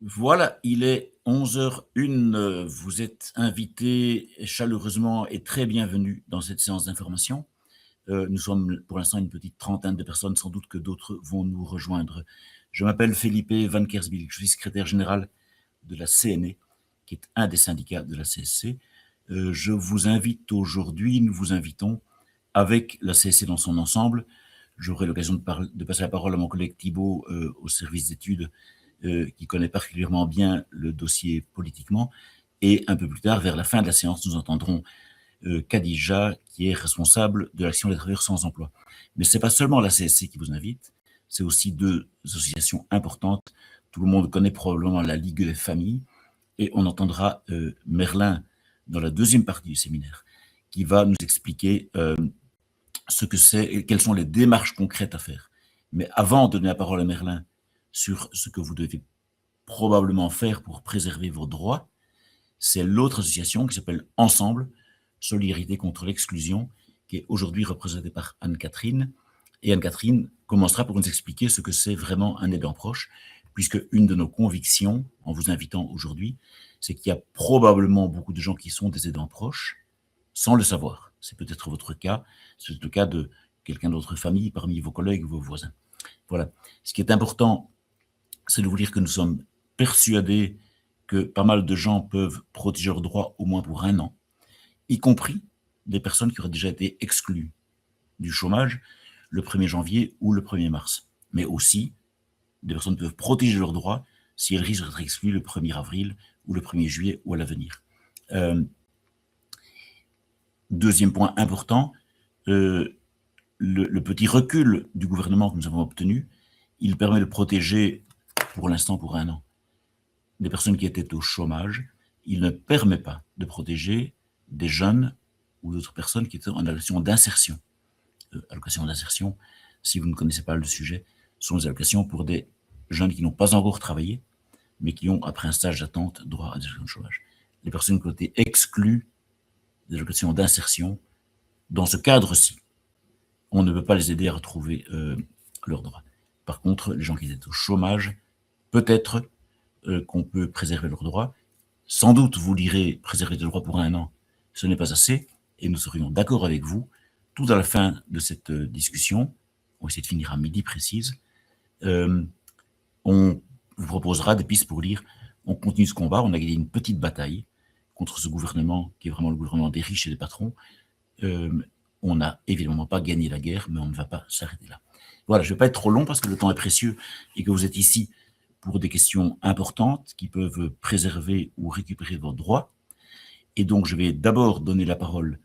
Voilà, il est 11h01. Vous êtes invités chaleureusement et très bienvenus dans cette séance d'information. Nous sommes pour l'instant une petite trentaine de personnes, sans doute que d'autres vont nous rejoindre. Je m'appelle Felipe Van Kersbilk, je suis secrétaire général de la CNE, qui est un des syndicats de la CSC. Je vous invite aujourd'hui, nous vous invitons, avec la CSC dans son ensemble. J'aurai l'occasion de passer la parole à mon collègue Thibault au service d'études, qui connaît particulièrement bien le dossier politiquement. Et un peu plus tard, vers la fin de la séance, nous entendrons Khadija, qui est responsable de l'action des travailleurs sans emploi. Mais ce n'est pas seulement la CSC qui vous invite, c'est aussi deux associations importantes. Tout le monde connaît probablement la Ligue des familles, et on entendra Merlin dans la deuxième partie du séminaire, qui va nous expliquer ce que c'est et quelles sont les démarches concrètes à faire. Mais avant de donner la parole à Merlin sur ce que vous devez probablement faire pour préserver vos droits, c'est l'autre association qui s'appelle Ensemble, Solidarité contre l'exclusion, qui est aujourd'hui représentée par Anne-Catherine. Et Anne-Catherine commencera pour nous expliquer ce que c'est vraiment un aidant proche, puisque une de nos convictions, en vous invitant aujourd'hui, c'est qu'il y a probablement beaucoup de gens qui sont des aidants proches, sans le savoir. C'est peut-être votre cas, c'est le cas de quelqu'un d'autre famille, parmi vos collègues ou vos voisins. Voilà. Ce qui est important, c'est de vous dire que nous sommes persuadés que pas mal de gens peuvent protéger leurs droits au moins pour 1 an, y compris des personnes qui auraient déjà été exclues du chômage le 1er janvier ou le 1er mars. Mais aussi, des personnes peuvent protéger leurs droits si elles risquent d'être exclues le 1er avril ou le 1er juillet ou à l'avenir. Deuxième point important, le petit recul du gouvernement que nous avons obtenu, il permet de protéger, pour l'instant pour 1 an, des personnes qui étaient au chômage. Il ne permet pas de protéger des jeunes ou d'autres personnes qui étaient en allocation d'insertion. Allocation d'insertion, si vous ne connaissez pas le sujet, sont les allocations pour des jeunes qui n'ont pas encore travaillé, mais qui ont, après un stage d'attente, droit à des allocations de chômage. Les personnes qui ont été exclues des allocations d'insertion, dans ce cadre-ci, on ne peut pas les aider à retrouver leurs droits. Par contre, les gens qui étaient au chômage, peut-être qu'on peut préserver leurs droits. Sans doute, vous direz, préserver des droits pour 1 an, ce n'est pas assez, et nous serions d'accord avec vous. Tout à la fin de cette discussion, on va essayer de finir à midi précise, on vous proposera des pistes pour dire on continue ce combat, on a gagné une petite bataille contre ce gouvernement qui est vraiment le gouvernement des riches et des patrons. On n'a évidemment pas gagné la guerre, mais on ne va pas s'arrêter là. Voilà, je ne vais pas être trop long parce que le temps est précieux et que vous êtes ici pour des questions importantes qui peuvent préserver ou récupérer vos droits. Et donc, je vais d'abord donner la parole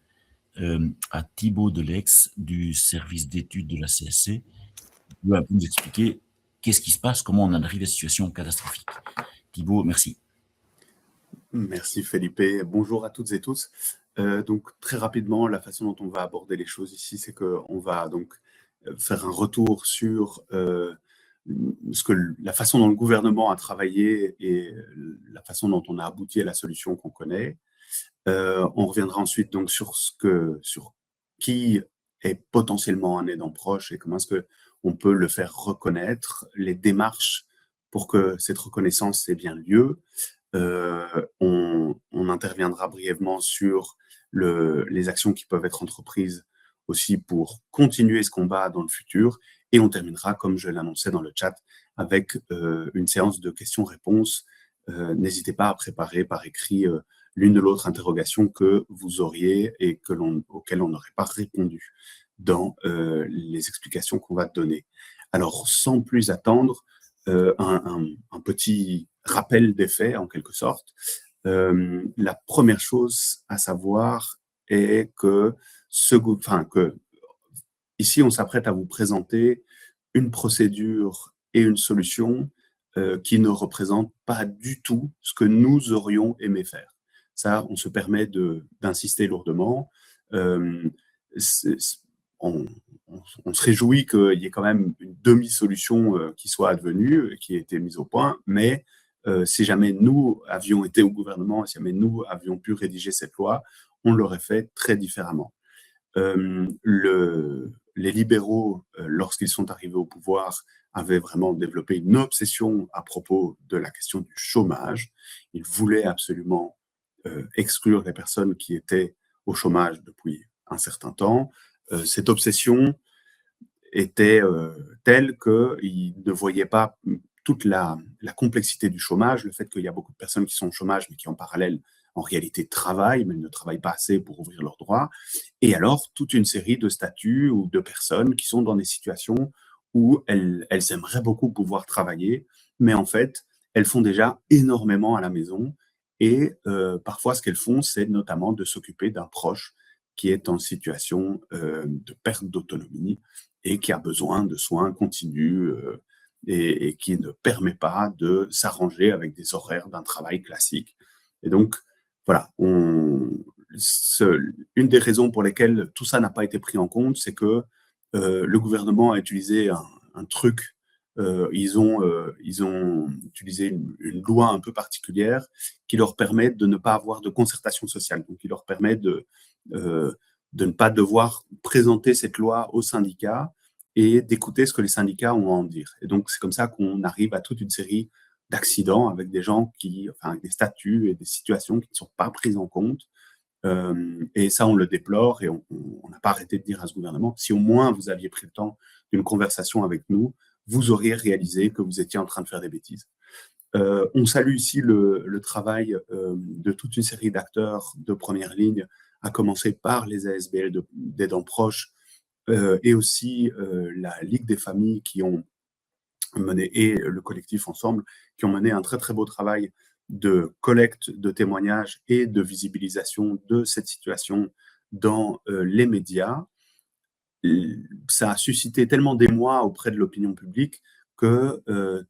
à Thibault Delex du service d'études de la CSC, qui va nous expliquer qu'est-ce qui se passe, comment on en arrive à cette situation catastrophique. Thibault, merci. Merci Felipe. Bonjour à toutes et tous. Donc très rapidement, la façon dont on va aborder les choses ici, c'est qu'on va donc faire un retour sur la façon dont le gouvernement a travaillé et la façon dont on a abouti à la solution qu'on connaît. On reviendra ensuite donc sur qui est potentiellement un aidant proche et comment est-ce que on peut le faire reconnaître, les démarches pour que cette reconnaissance ait bien lieu. On interviendra brièvement sur les actions qui peuvent être entreprises aussi pour continuer ce combat dans le futur. Et on terminera, comme je l'annonçais dans le chat, avec une séance de questions-réponses. N'hésitez pas à préparer par écrit l'une de l'autre interrogation que vous auriez et auquel on n'aurait pas répondu dans les explications qu'on va donner. Alors, sans plus attendre, un petit rappel des faits, en quelque sorte. La première chose à savoir est que ici, on s'apprête à vous présenter une procédure et une solution qui ne représentent pas du tout ce que nous aurions aimé faire. Ça, on se permet d'insister lourdement. On se réjouit qu'il y ait quand même une demi-solution qui soit advenue, qui ait été mise au point, mais si jamais nous avions été au gouvernement, si jamais nous avions pu rédiger cette loi, on l'aurait fait très différemment. Les libéraux, lorsqu'ils sont arrivés au pouvoir, avait vraiment développé une obsession à propos de la question du chômage. Il voulait absolument exclure les personnes qui étaient au chômage depuis un certain temps. Cette obsession était telle qu'il ne voyait pas toute la complexité du chômage, le fait qu'il y a beaucoup de personnes qui sont au chômage, mais qui en parallèle, en réalité, travaillent, mais ne travaillent pas assez pour ouvrir leurs droits. Et alors, toute une série de statuts ou de personnes qui sont dans des situations où elles aimeraient beaucoup pouvoir travailler, mais en fait, elles font déjà énormément à la maison. Et parfois, ce qu'elles font, c'est notamment de s'occuper d'un proche qui est en situation de perte d'autonomie et qui a besoin de soins continus et qui ne permet pas de s'arranger avec des horaires d'un travail classique. Et donc, voilà, une des raisons pour lesquelles tout ça n'a pas été pris en compte, c'est que le gouvernement a utilisé un truc, ils ont utilisé une loi un peu particulière qui leur permet de ne pas avoir de concertation sociale, donc qui leur permet de ne pas devoir présenter cette loi aux syndicats et d'écouter ce que les syndicats ont à en dire. Et donc, c'est comme ça qu'on arrive à toute une série d'accidents avec des gens avec des statuts et des situations qui ne sont pas prises en compte. Et ça, on le déplore et on n'a pas arrêté de dire à ce gouvernement, si au moins vous aviez pris le temps d'une conversation avec nous, vous auriez réalisé que vous étiez en train de faire des bêtises. On salue ici le travail de toute une série d'acteurs de première ligne, à commencer par les ASBL d'aidants proches et aussi la Ligue des familles qui ont mené, et le collectif Ensemble, qui ont mené un très très beau travail de collecte de témoignages et de visibilisation de cette situation dans les médias. Ça a suscité tellement d'émoi auprès de l'opinion publique que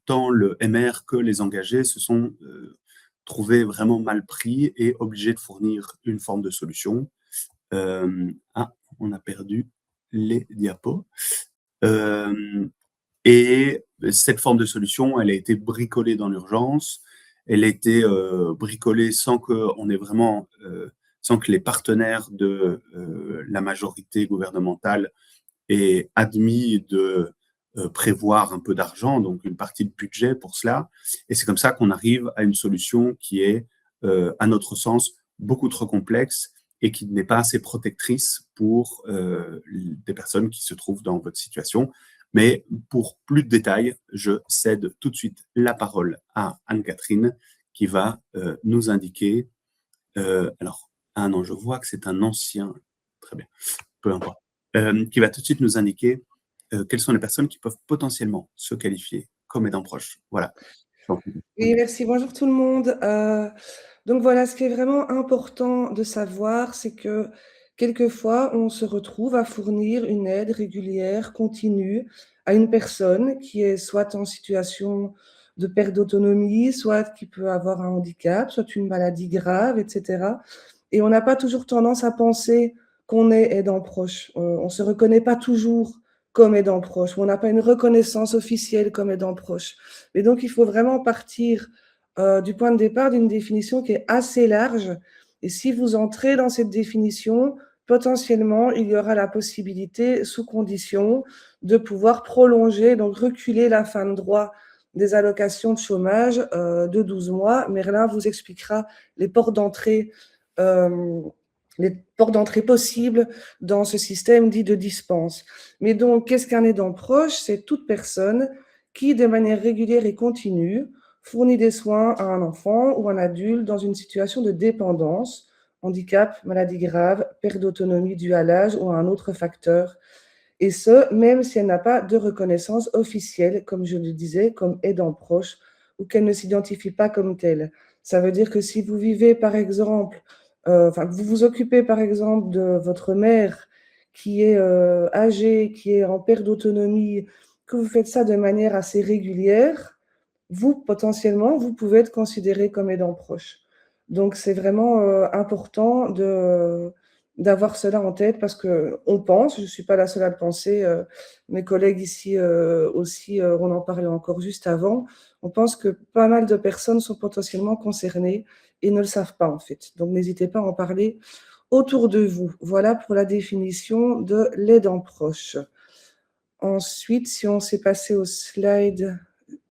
tant le MR que les engagés se sont trouvés vraiment mal pris et obligés de fournir une forme de solution. On a perdu les diapos. Et cette forme de solution, elle a été bricolée dans l'urgence. Elle a été bricolée sans qu'on ait vraiment, sans que les partenaires de la majorité gouvernementale aient admis de prévoir un peu d'argent, donc une partie de budget pour cela. Et c'est comme ça qu'on arrive à une solution qui est, à notre sens, beaucoup trop complexe et qui n'est pas assez protectrice pour des personnes qui se trouvent dans votre situation. Mais pour plus de détails, je cède tout de suite la parole à Anne-Catherine qui va nous indiquer. Non, je vois que c'est un ancien, très bien, peu importe, qui va tout de suite nous indiquer quelles sont les personnes qui peuvent potentiellement se qualifier comme aidants proches. Voilà. Oui, merci. Bonjour tout le monde. Donc voilà, ce qui est vraiment important de savoir, c'est que quelquefois, on se retrouve à fournir une aide régulière, continue, à une personne qui est soit en situation de perte d'autonomie, soit qui peut avoir un handicap, soit une maladie grave, etc. Et on n'a pas toujours tendance à penser qu'on est aidant proche. On ne se reconnaît pas toujours comme aidant proche, ou on n'a pas une reconnaissance officielle comme aidant proche. Et donc, il faut vraiment partir du point de départ d'une définition qui est assez large. Et si vous entrez dans cette définition, potentiellement, il y aura la possibilité, sous condition, de pouvoir prolonger, donc reculer la fin de droit des allocations de chômage de 12 mois. Merlin vous expliquera les portes d'entrée possibles dans ce système dit de dispense. Mais donc, qu'est-ce qu'un aidant proche? C'est toute personne qui, de manière régulière et continue, fournit des soins à un enfant ou un adulte dans une situation de dépendance, handicap, maladie grave, perte d'autonomie due à l'âge ou à un autre facteur, et ce, même si elle n'a pas de reconnaissance officielle, comme je le disais, comme aidant proche, ou qu'elle ne s'identifie pas comme telle. Ça veut dire que si vous vivez, par exemple, vous vous occupez, par exemple, de votre mère qui est âgée, qui est en perte d'autonomie, que vous faites ça de manière assez régulière, vous, potentiellement, vous pouvez être considéré comme aidant proche. Donc, c'est vraiment important d'avoir cela en tête parce qu'on pense, je ne suis pas la seule à le penser, mes collègues ici aussi, on en parlait encore juste avant, on pense que pas mal de personnes sont potentiellement concernées et ne le savent pas en fait. Donc, n'hésitez pas à en parler autour de vous. Voilà pour la définition de l'aidant proche. ensuite, si on s'est passé au slide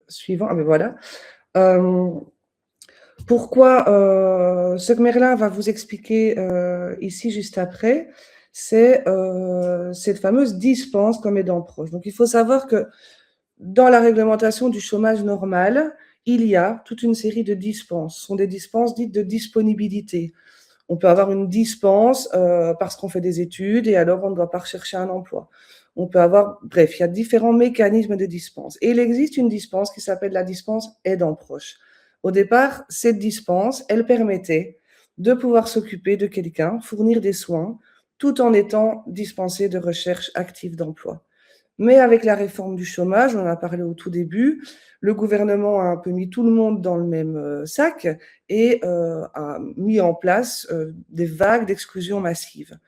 suivant, ah ben voilà. Pourquoi ce que Merlin va vous expliquer ici juste après, c'est cette fameuse dispense comme aidant proche. Donc, il faut savoir que dans la réglementation du chômage normal, il y a toute une série de dispenses. Ce sont des dispenses dites de disponibilité. On peut avoir une dispense parce qu'on fait des études et alors on ne doit pas rechercher un emploi. On peut avoir, bref, il y a différents mécanismes de dispense. Et il existe une dispense qui s'appelle la dispense aidant proche. Au départ, cette dispense, elle permettait de pouvoir s'occuper de quelqu'un, fournir des soins, tout en étant dispensé de recherche active d'emploi. Mais avec la réforme du chômage, on en a parlé au tout début, le gouvernement a un peu mis tout le monde dans le même sac et a mis en place des vagues d'exclusion massive.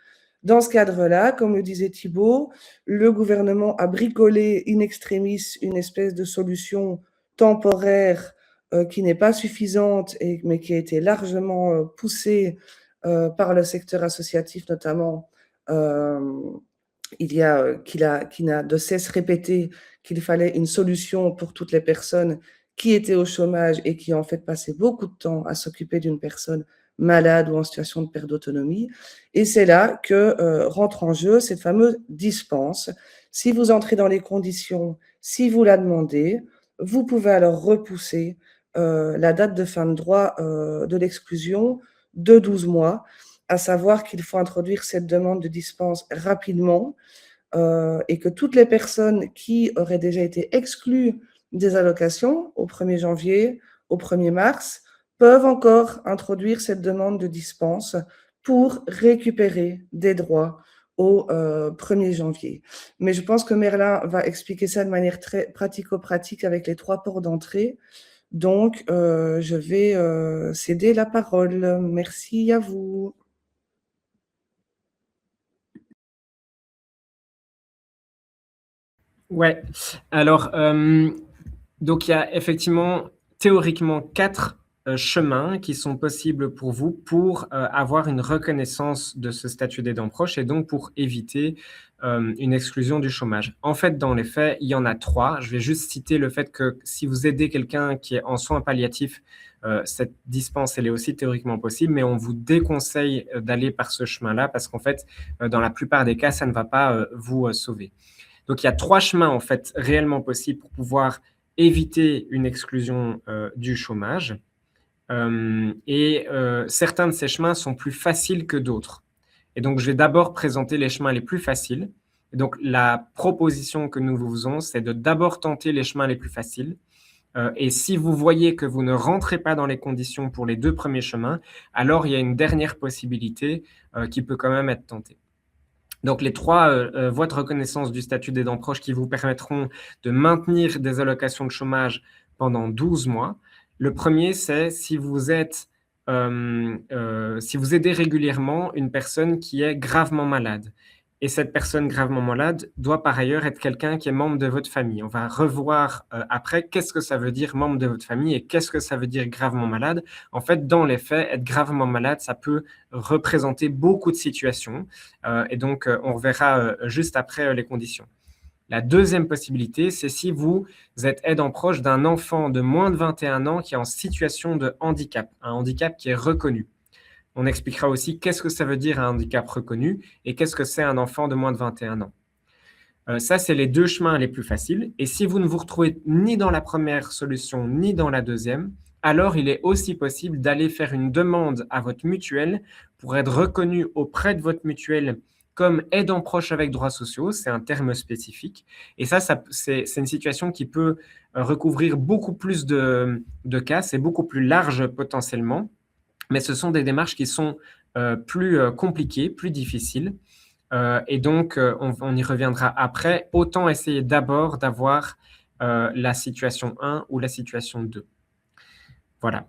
Dans ce cadre-là, comme le disait Thibault, le gouvernement a bricolé in extremis une espèce de solution temporaire qui n'est pas suffisante, mais qui a été largement poussée par le secteur associatif notamment. Qui n'a de cesse répété qu'il fallait une solution pour toutes les personnes qui étaient au chômage et qui en fait passaient beaucoup de temps à s'occuper d'une personne malade ou en situation de perte d'autonomie. Et c'est là que rentre en jeu cette fameuse dispense. Si vous entrez dans les conditions, si vous la demandez, vous pouvez alors repousser la date de fin de droit de l'exclusion de 12 mois, à savoir qu'il faut introduire cette demande de dispense rapidement et que toutes les personnes qui auraient déjà été exclues des allocations au 1er janvier, au 1er mars, peuvent encore introduire cette demande de dispense pour récupérer des droits au 1er janvier. Mais je pense que Merlin va expliquer ça de manière très pratico-pratique avec les 3 ports d'entrée. Donc, je vais céder la parole. Merci à vous. Ouais, alors, donc il y a effectivement théoriquement 4 chemins qui sont possibles pour vous pour avoir une reconnaissance de ce statut d'aidant proche et donc pour éviter une exclusion du chômage. En fait, dans les faits, il y en a 3. Je vais juste citer le fait que si vous aidez quelqu'un qui est en soins palliatifs, cette dispense, elle est aussi théoriquement possible, mais on vous déconseille d'aller par ce chemin-là parce qu'en fait, dans la plupart des cas, ça ne va pas vous sauver. Donc, il y a 3 chemins en fait réellement possibles pour pouvoir éviter une exclusion du chômage. Certains de ces chemins sont plus faciles que d'autres. Et donc, je vais d'abord présenter les chemins les plus faciles. Et donc, la proposition que nous vous faisons, c'est de d'abord tenter les chemins les plus faciles. Et si vous voyez que vous ne rentrez pas dans les conditions pour les 2 premiers chemins, alors il y a une dernière possibilité qui peut quand même être tentée. Donc, les 3 voies de reconnaissance du statut d'aidant proche qui vous permettront de maintenir des allocations de chômage pendant 12 mois. Le premier, c'est si vous aidez régulièrement une personne qui est gravement malade. Et cette personne gravement malade doit par ailleurs être quelqu'un qui est membre de votre famille. On va revoir après qu'est-ce que ça veut dire membre de votre famille et qu'est-ce que ça veut dire gravement malade. En fait, dans les faits, être gravement malade, ça peut représenter beaucoup de situations. Et donc, on reverra juste après les conditions. La deuxième possibilité, c'est si vous êtes aidant proche d'un enfant de moins de 21 ans qui est en situation de handicap, un handicap qui est reconnu. On expliquera aussi qu'est-ce que ça veut dire un handicap reconnu et qu'est-ce que c'est un enfant de moins de 21 ans. Ça, c'est les 2 chemins les plus faciles. Et si vous ne vous retrouvez ni dans la première solution ni dans la deuxième, alors il est aussi possible d'aller faire une demande à votre mutuelle pour être reconnu auprès de votre mutuelle comme aidant proche avec droits sociaux. C'est un terme spécifique. Et ça c'est une situation qui peut recouvrir beaucoup plus de cas. C'est beaucoup plus large potentiellement. Mais ce sont des démarches qui sont plus compliquées, plus difficiles. Et donc, on y reviendra après. Autant essayer d'abord d'avoir la situation 1 ou la situation 2. Voilà.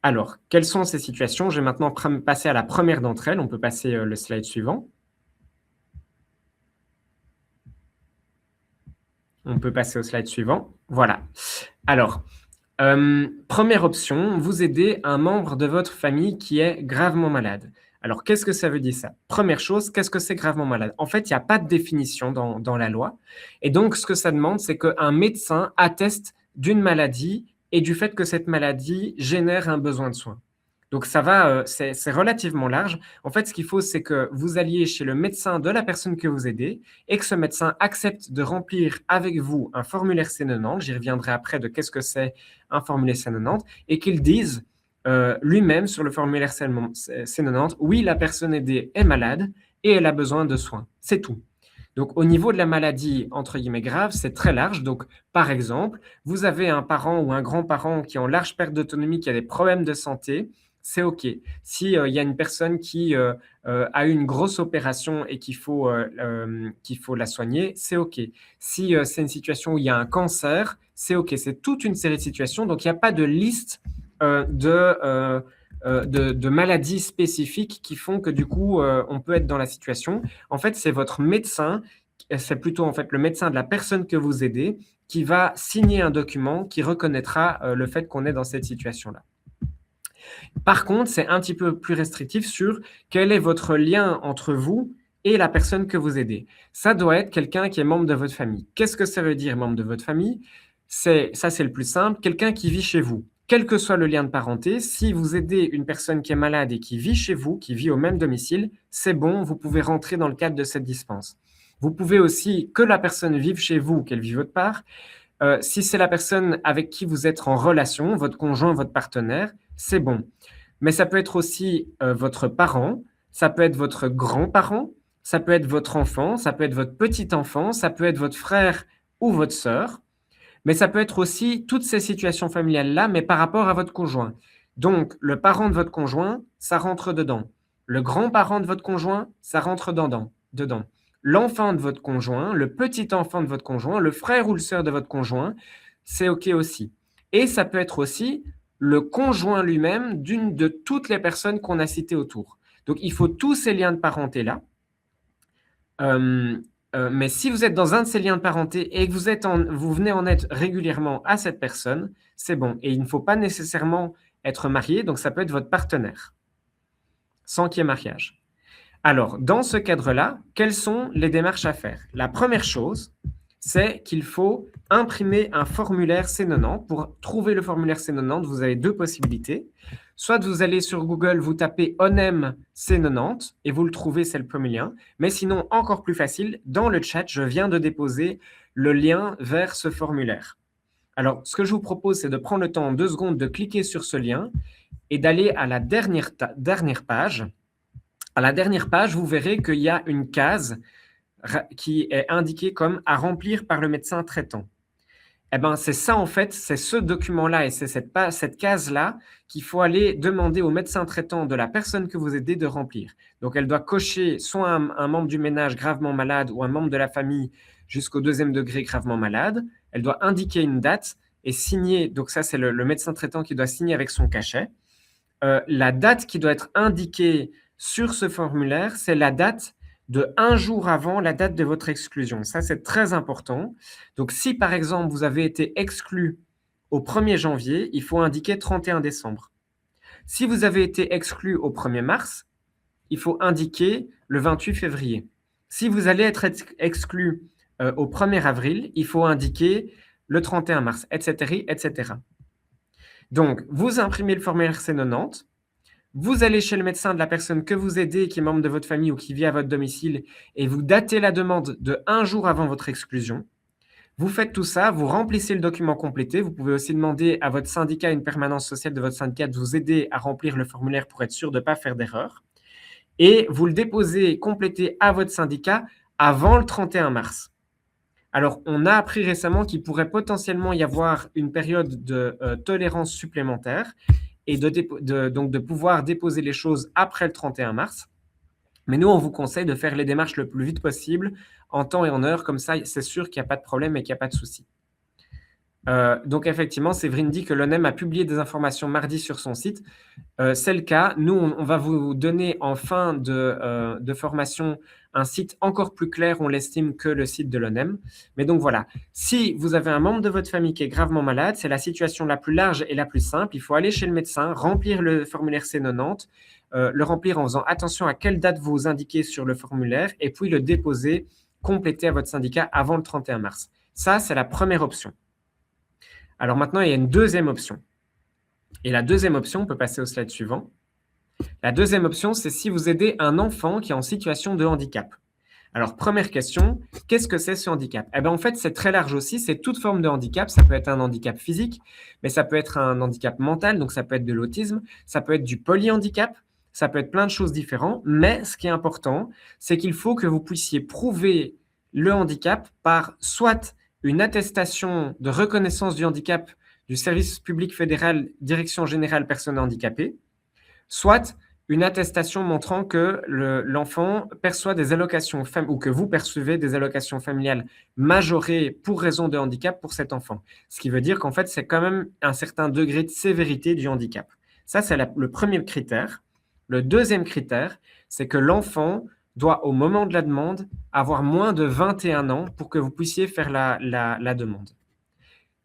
Alors, quelles sont ces situations? Je vais maintenant passer à la première d'entre elles. On peut passer le slide suivant. On peut passer au slide suivant. Voilà. Alors, première option, vous aidez un membre de votre famille qui est gravement malade. Alors, qu'est-ce que ça veut dire ça? Première chose, qu'est-ce que c'est gravement malade? En fait, il n'y a pas de définition dans la loi. Et donc, ce que ça demande, c'est qu'un médecin atteste d'une maladie et du fait que cette maladie génère un besoin de soins. Donc, ça va, c'est relativement large. En fait, ce qu'il faut, c'est que vous alliez chez le médecin de la personne que vous aidez et que ce médecin accepte de remplir avec vous un formulaire C90. J'y reviendrai après de qu'est-ce que c'est un formulaire C90 et qu'il dise lui-même sur le formulaire C90, oui, la personne aidée est malade et elle a besoin de soins. C'est tout. Donc, au niveau de la maladie, entre guillemets, grave, c'est très large. Donc, par exemple, vous avez un parent ou un grand-parent qui est en large perte d'autonomie, qui a des problèmes de santé, c'est OK. Si y a une personne qui a eu une grosse opération et qu'il faut la soigner, c'est OK. Si c'est une situation où il y a un cancer, c'est OK. C'est toute une série de situations. Donc, il n'y a pas de liste de maladies spécifiques qui font que du coup, on peut être dans la situation. En fait, c'est votre médecin, c'est plutôt en fait le médecin de la personne que vous aidez qui va signer un document qui reconnaîtra le fait qu'on est dans cette situation-là. Par contre, c'est un petit peu plus restrictif sur quel est votre lien entre vous et la personne que vous aidez. Ça doit être quelqu'un qui est membre de votre famille. Qu'est-ce que ça veut dire, membre de votre famille? C'est le plus simple, quelqu'un qui vit chez vous. Quel que soit le lien de parenté, si vous aidez une personne qui est malade et qui vit chez vous, qui vit au même domicile, c'est bon, vous pouvez rentrer dans le cadre de cette dispense. Vous pouvez aussi que la personne vive chez vous, qu'elle vive autre part. Si c'est la personne avec qui vous êtes en relation, votre conjoint, votre partenaire, c'est bon. Mais ça peut être aussi votre parent, ça peut être votre grand-parent, ça peut être votre enfant, ça peut être votre petit-enfant, ça peut être votre frère ou votre sœur. Mais ça peut être aussi toutes ces situations familiales-là, mais par rapport à votre conjoint. Donc, le parent de votre conjoint, ça rentre dedans. Le grand-parent de votre conjoint, ça rentre dedans. L'enfant de votre conjoint, le petit-enfant de votre conjoint, le frère ou le sœur de votre conjoint, c'est OK aussi. Et ça peut être aussi le conjoint lui-même de toutes les personnes qu'on a citées autour. Donc, il faut tous ces liens de parenté-là. Mais si vous êtes dans un de ces liens de parenté et que vous venez en aide régulièrement à cette personne, c'est bon. Et il ne faut pas nécessairement être marié, donc ça peut être votre partenaire, sans qu'il y ait mariage. Alors, dans ce cadre-là, quelles sont les démarches à faire? La première chose, c'est qu'il faut imprimer un formulaire C90. Pour trouver le formulaire C90, vous avez deux possibilités. Soit vous allez sur Google, vous tapez ONEM C90 et vous le trouvez, c'est le premier lien. Mais sinon, encore plus facile, dans le chat, je viens de déposer le lien vers ce formulaire. Alors, ce que je vous propose, c'est de prendre le temps en 2 secondes de cliquer sur ce lien et d'aller à la dernière page. À la dernière page, vous verrez qu'il y a une case qui est indiquée comme à remplir par le médecin traitant. Eh bien, c'est ça en fait, c'est ce document-là et c'est cette case-là qu'il faut aller demander au médecin traitant de la personne que vous aidez de remplir. Donc, elle doit cocher soit un membre du ménage gravement malade ou un membre de la famille jusqu'au 2e degré gravement malade. Elle doit indiquer une date et signer. Donc, ça, c'est le médecin traitant qui doit signer avec son cachet. La date qui doit être indiquée sur ce formulaire, c'est la date de 1 jour avant la date de votre exclusion. Ça, c'est très important. Donc, si par exemple, vous avez été exclu au 1er janvier, il faut indiquer 31 décembre. Si vous avez été exclu au 1er mars, il faut indiquer le 28 février. Si vous allez être exclu au 1er avril, il faut indiquer le 31 mars, etc., etc. Donc, vous imprimez le formulaire C90. Vous allez chez le médecin de la personne que vous aidez, qui est membre de votre famille ou qui vit à votre domicile, et vous datez la demande de 1 jour avant votre exclusion. Vous faites tout ça, vous remplissez le document complété. Vous pouvez aussi demander à votre syndicat, une permanence sociale de votre syndicat, de vous aider à remplir le formulaire pour être sûr de ne pas faire d'erreur. Et vous le déposez complété à votre syndicat avant le 31 mars. Alors, on a appris récemment qu'il pourrait potentiellement y avoir une période de tolérance supplémentaire et donc de pouvoir déposer les choses après le 31 mars. Mais nous, on vous conseille de faire les démarches le plus vite possible, en temps et en heure, comme ça, c'est sûr qu'il n'y a pas de problème et qu'il n'y a pas de souci. Donc, effectivement, Séverine dit que l'ONEM a publié des informations mardi sur son site. C'est le cas. Nous, on va vous donner en fin de formation un site encore plus clair, on l'estime, que le site de l'ONEM. Mais donc, voilà. Si vous avez un membre de votre famille qui est gravement malade, c'est la situation la plus large et la plus simple. Il faut aller chez le médecin, remplir le formulaire C90, le remplir en faisant attention à quelle date vous indiquez sur le formulaire et puis le déposer, compléter à votre syndicat avant le 31 mars. Ça, c'est la première option. Alors maintenant, il y a une deuxième option. Et la deuxième option, on peut passer au slide suivant. La deuxième option, c'est si vous aidez un enfant qui est en situation de handicap. Alors, première question, qu'est-ce que c'est ce handicap? Eh bien, en fait, c'est très large aussi, c'est toute forme de handicap. Ça peut être un handicap physique, mais ça peut être un handicap mental, donc ça peut être de l'autisme, ça peut être du polyhandicap, ça peut être plein de choses différentes. Mais ce qui est important, c'est qu'il faut que vous puissiez prouver le handicap par soit une attestation de reconnaissance du handicap du service public fédéral Direction générale personnes handicapées, soit une attestation montrant que l'enfant perçoit des allocations ou que vous percevez des allocations familiales majorées pour raison de handicap pour cet enfant. Ce qui veut dire qu'en fait, c'est quand même un certain degré de sévérité du handicap. Ça, c'est le premier critère. Le deuxième critère, c'est que l'enfant doit, au moment de la demande, avoir moins de 21 ans pour que vous puissiez faire la demande.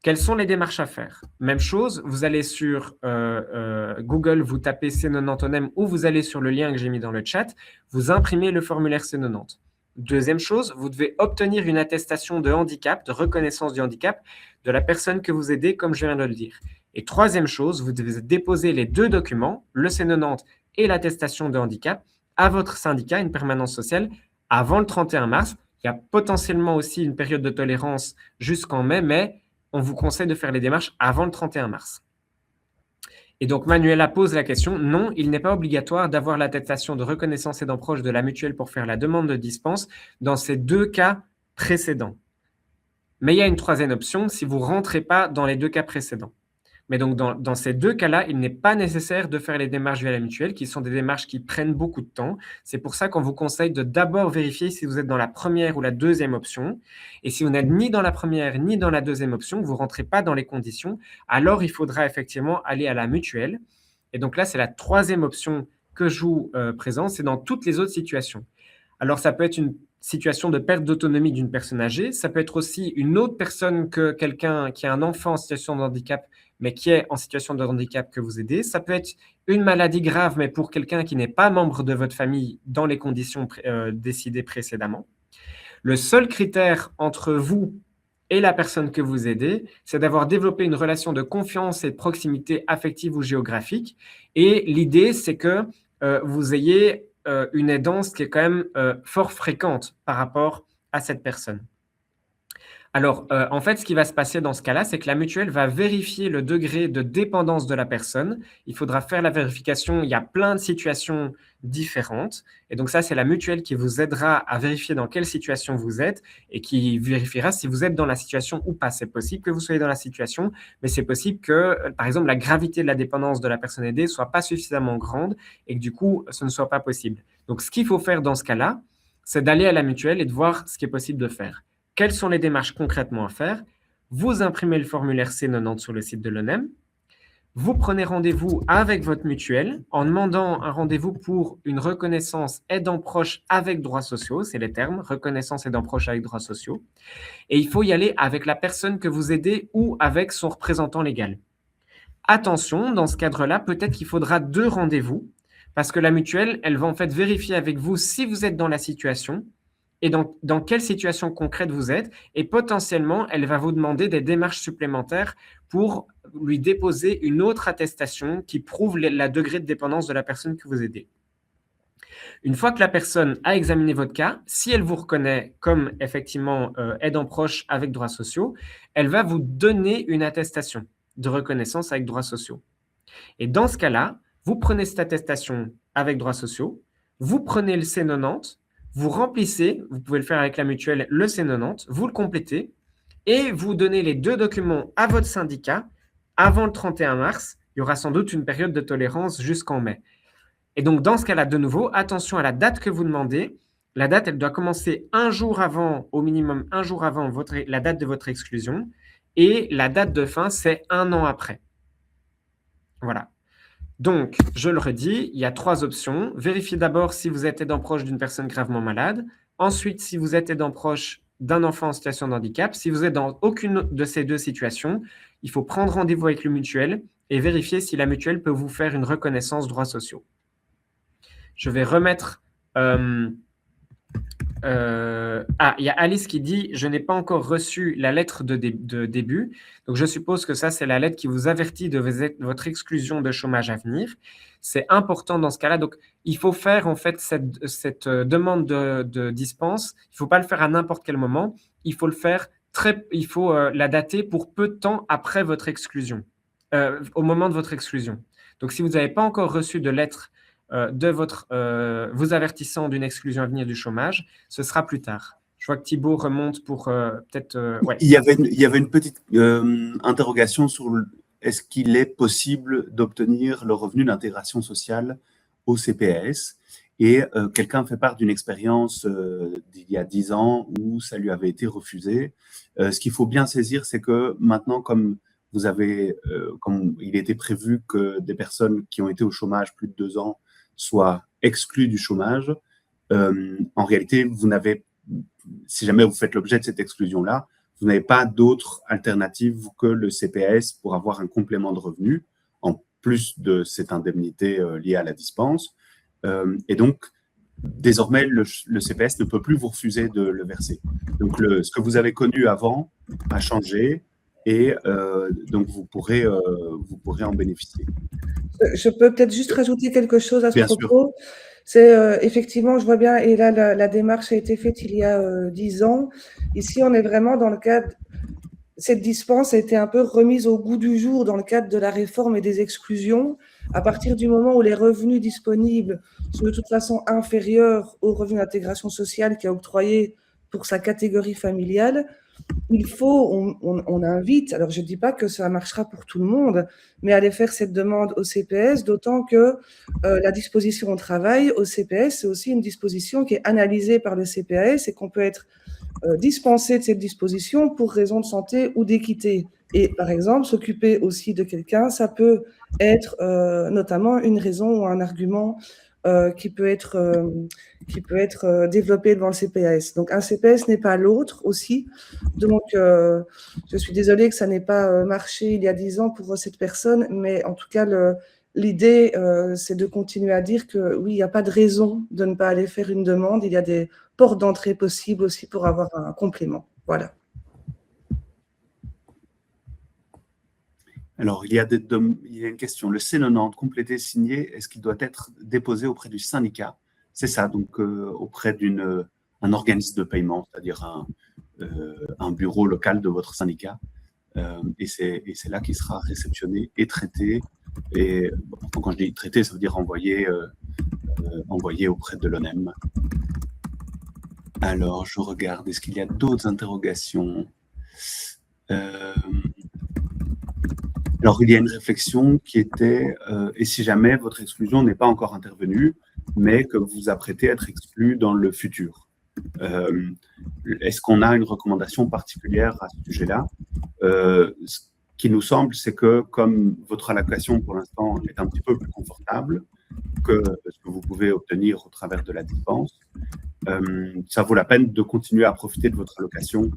Quelles sont les démarches à faire? Même chose, vous allez sur Google, vous tapez C90ONEM ou vous allez sur le lien que j'ai mis dans le chat, vous imprimez le formulaire C90. Deuxième chose, vous devez obtenir une attestation de handicap, de reconnaissance du handicap de la personne que vous aidez, comme je viens de le dire. Et troisième chose, vous devez déposer les deux documents, le C90 et l'attestation de handicap, à votre syndicat, une permanence sociale, avant le 31 mars. Il y a potentiellement aussi une période de tolérance jusqu'en mai, mais on vous conseille de faire les démarches avant le 31 mars. Et donc, Manuela pose la question, non, il n'est pas obligatoire d'avoir l'attestation de reconnaissance aidant proche de la mutuelle pour faire la demande de dispense dans ces deux cas précédents. Mais il y a une troisième option si vous ne rentrez pas dans les deux cas précédents. Mais donc, dans ces deux cas-là, il n'est pas nécessaire de faire les démarches via la mutuelle, qui sont des démarches qui prennent beaucoup de temps. C'est pour ça qu'on vous conseille de d'abord vérifier si vous êtes dans la première ou la deuxième option. Et si vous n'êtes ni dans la première ni dans la deuxième option, que vous ne rentrez pas dans les conditions, alors il faudra effectivement aller à la mutuelle. Et donc là, c'est la troisième option que je vous présente, c'est dans toutes les autres situations. Alors, ça peut être une situation de perte d'autonomie d'une personne âgée. Ça peut être aussi une autre personne que quelqu'un qui a un enfant en situation de handicap, mais qui est en situation de handicap que vous aidez. Ça peut être une maladie grave, mais pour quelqu'un qui n'est pas membre de votre famille dans les conditions décidées précédemment. Le seul critère entre vous et la personne que vous aidez, c'est d'avoir développé une relation de confiance et de proximité affective ou géographique. Et l'idée, c'est que vous ayez une aidance qui est quand même fort fréquente par rapport à cette personne. Alors, en fait, ce qui va se passer dans ce cas-là, c'est que la mutuelle va vérifier le degré de dépendance de la personne. Il faudra faire la vérification. Il y a plein de situations différentes. Et donc, ça, c'est la mutuelle qui vous aidera à vérifier dans quelle situation vous êtes et qui vérifiera si vous êtes dans la situation ou pas. C'est possible que vous soyez dans la situation, mais c'est possible que, par exemple, la gravité de la dépendance de la personne aidée ne soit pas suffisamment grande et que, du coup, ce ne soit pas possible. Donc, ce qu'il faut faire dans ce cas-là, c'est d'aller à la mutuelle et de voir ce qui est possible de faire. Quelles sont les démarches concrètement à faire? Vous imprimez le formulaire C90 sur le site de l'ONEM. Vous prenez rendez-vous avec votre mutuelle en demandant un rendez-vous pour une reconnaissance aidant proche avec droits sociaux. C'est les termes, reconnaissance aidant proche avec droits sociaux. Et il faut y aller avec la personne que vous aidez ou avec son représentant légal. Attention, dans ce cadre-là, peut-être qu'il faudra 2 rendez-vous parce que la mutuelle, elle va en fait vérifier avec vous si vous êtes dans la situation et dans quelle situation concrète vous êtes, et potentiellement, elle va vous demander des démarches supplémentaires pour lui déposer une autre attestation qui prouve le degré de dépendance de la personne que vous aidez. Une fois que la personne a examiné votre cas, si elle vous reconnaît comme effectivement aidant proche avec droits sociaux, elle va vous donner une attestation de reconnaissance avec droits sociaux. Et dans ce cas-là, vous prenez cette attestation avec droits sociaux, vous prenez le C90, vous remplissez, vous pouvez le faire avec la mutuelle, le C90, vous le complétez et vous donnez les 2 documents à votre syndicat avant le 31 mars. Il y aura sans doute une période de tolérance jusqu'en mai. Et donc, dans ce cas-là, de nouveau, attention à la date que vous demandez. La date, elle doit commencer un jour avant, au minimum un jour avant la date de votre exclusion. Et la date de fin, c'est 1 an après. Voilà. Donc, je le redis, il y a 3 options. Vérifiez d'abord si vous êtes aidant proche d'une personne gravement malade. Ensuite, si vous êtes aidant proche d'un enfant en situation de handicap. Si vous êtes dans aucune de ces 2 situations, il faut prendre rendez-vous avec le mutuelle et vérifier si la mutuelle peut vous faire une reconnaissance droits sociaux. Je vais remettre... il y a Alice qui dit « Je n'ai pas encore reçu la lettre de début ». Donc, je suppose que ça, c'est la lettre qui vous avertit de votre exclusion de chômage à venir. C'est important dans ce cas-là. Donc, il faut faire en fait cette demande de dispense. Il ne faut pas le faire à n'importe quel moment. Il faut le faire il faut la dater pour peu de temps après votre exclusion, au moment de votre exclusion. Donc, si vous n'avez pas encore reçu de lettre vous avertissant d'une exclusion à venir du chômage, ce sera plus tard. Je vois que Thibaut remonte pour peut-être... ouais. Il y avait une petite interrogation sur est-ce qu'il est possible d'obtenir le revenu d'intégration sociale au CPAS. Et quelqu'un fait part d'une expérience d'il y a 10 ans où ça lui avait été refusé. Ce qu'il faut bien saisir, c'est que maintenant, comme il était prévu que des personnes qui ont été au chômage plus de 2 ans soient exclues du chômage, en réalité, si jamais vous faites l'objet de cette exclusion-là, vous n'avez pas d'autre alternative que le CPAS pour avoir un complément de revenu, en plus de cette indemnité liée à la dispense. Et donc, désormais, le CPS ne peut plus vous refuser de le verser. Donc, ce que vous avez connu avant a changé et donc vous pourrez en bénéficier. Je peux peut-être juste rajouter quelque chose à ce Bien propos. C'est effectivement, je vois bien, et là, la démarche a été faite il y a 10 ans. Ici, on est vraiment dans le cadre... Cette dispense a été un peu remise au goût du jour dans le cadre de la réforme et des exclusions. À partir du moment où les revenus disponibles sont de toute façon inférieurs aux revenus d'intégration sociale qui est octroyé pour sa catégorie familiale, on invite, alors je ne dis pas que ça marchera pour tout le monde, mais aller faire cette demande au CPS, d'autant que la disposition au travail au CPS, c'est aussi une disposition qui est analysée par le CPS et qu'on peut être dispensé de cette disposition pour raison de santé ou d'équité. Et par exemple, s'occuper aussi de quelqu'un, ça peut être notamment une raison ou un argument qui peut être développé devant le CPS. Donc un CPS n'est pas l'autre aussi. Donc je suis désolée que ça n'ait pas marché il y a 10 ans pour cette personne, mais en tout cas l'idée c'est de continuer à dire que oui, il n'y a pas de raison de ne pas aller faire une demande. Il y a des portes d'entrée possibles aussi pour avoir un complément. Voilà. Alors, il y a une question. Le C90 complété, signé, est-ce qu'il doit être déposé auprès du syndicat? C'est ça, donc auprès d'un organisme de paiement, c'est-à-dire un bureau local de votre syndicat. Et c'est là qu'il sera réceptionné et traité. Et quand je dis traité, ça veut dire envoyé auprès de l'ONEM. Alors, je regarde, est-ce qu'il y a d'autres interrogations? Alors, il y a une réflexion qui était, et si jamais votre exclusion n'est pas encore intervenue, mais que vous vous apprêtez à être exclu dans le futur, est-ce qu'on a une recommandation particulière à ce sujet-là? Ce qui nous semble, c'est que comme votre allocation pour l'instant est un petit peu plus confortable que ce que vous pouvez obtenir au travers de la dispense, ça vaut la peine de continuer à profiter de votre allocation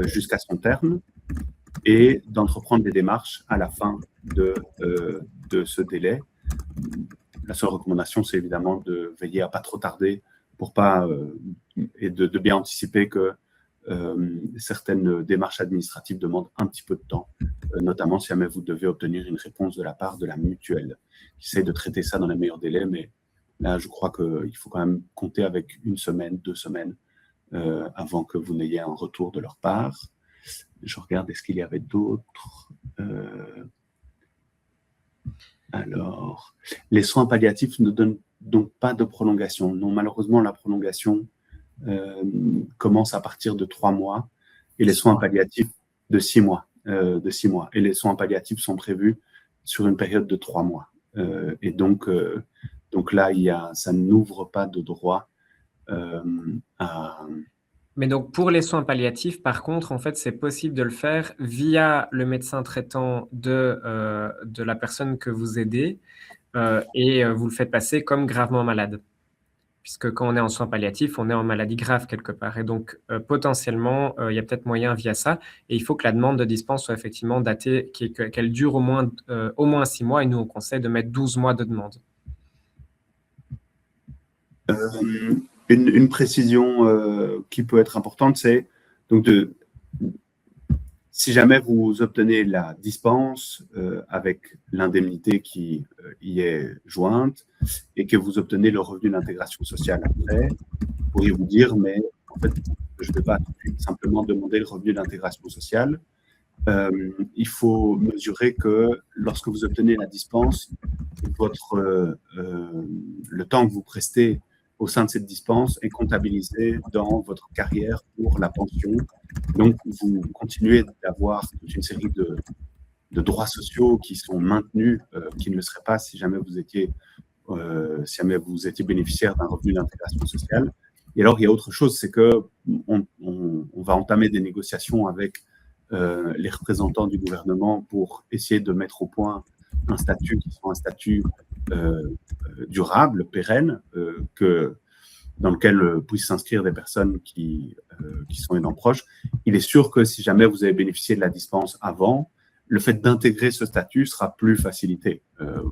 jusqu'à son terme et d'entreprendre des démarches à la fin de ce délai. La seule recommandation, c'est évidemment de veiller à ne pas trop tarder pour pas, et de bien anticiper que certaines démarches administratives demandent un petit peu de temps, notamment si jamais vous devez obtenir une réponse de la part de la mutuelle, qui essaie de traiter ça dans les meilleurs délais, mais là, je crois qu'il faut quand même compter avec 1 semaine, 2 semaines avant que vous n'ayez un retour de leur part. Je regarde, est-ce qu'il y avait d'autres Alors, les soins palliatifs ne donnent donc pas de prolongation. Non, malheureusement, la prolongation commence à partir de 3 mois et les soins palliatifs de 6 mois. Et les soins palliatifs sont prévus sur une période de 3 mois. Et donc là, ça n'ouvre pas de droit à... Mais donc, pour les soins palliatifs, par contre, en fait, c'est possible de le faire via le médecin traitant de la personne que vous aidez et vous le faites passer comme gravement malade. Puisque quand on est en soins palliatifs, on est en maladie grave quelque part. Et donc, potentiellement, il y a peut-être moyen via ça. Et il faut que la demande de dispense soit effectivement datée, qu'elle dure au moins 6 mois. Et nous, on conseille de mettre 12 mois de demande. Une précision qui peut être importante, c'est donc si jamais vous obtenez la dispense avec l'indemnité qui y est jointe et que vous obtenez le revenu d'intégration sociale après, vous pourriez vous dire, mais en fait, je ne vais pas simplement demander le revenu d'intégration sociale. Il faut mesurer que lorsque vous obtenez la dispense, le temps que vous prestez au sein de cette dispense est comptabilisé dans votre carrière pour la pension. Donc, vous continuez d'avoir toute une série de droits sociaux qui sont maintenus, qui ne le seraient pas si jamais vous étiez bénéficiaire d'un revenu d'intégration sociale. Et alors, il y a autre chose, c'est qu'on va entamer des négociations avec les représentants du gouvernement pour essayer de mettre au point un statut qui soit un statut durable, pérenne, dans lequel puissent s'inscrire des personnes qui sont aidants proches. Il est sûr que si jamais vous avez bénéficié de la dispense avant, le fait d'intégrer ce statut sera plus facilité.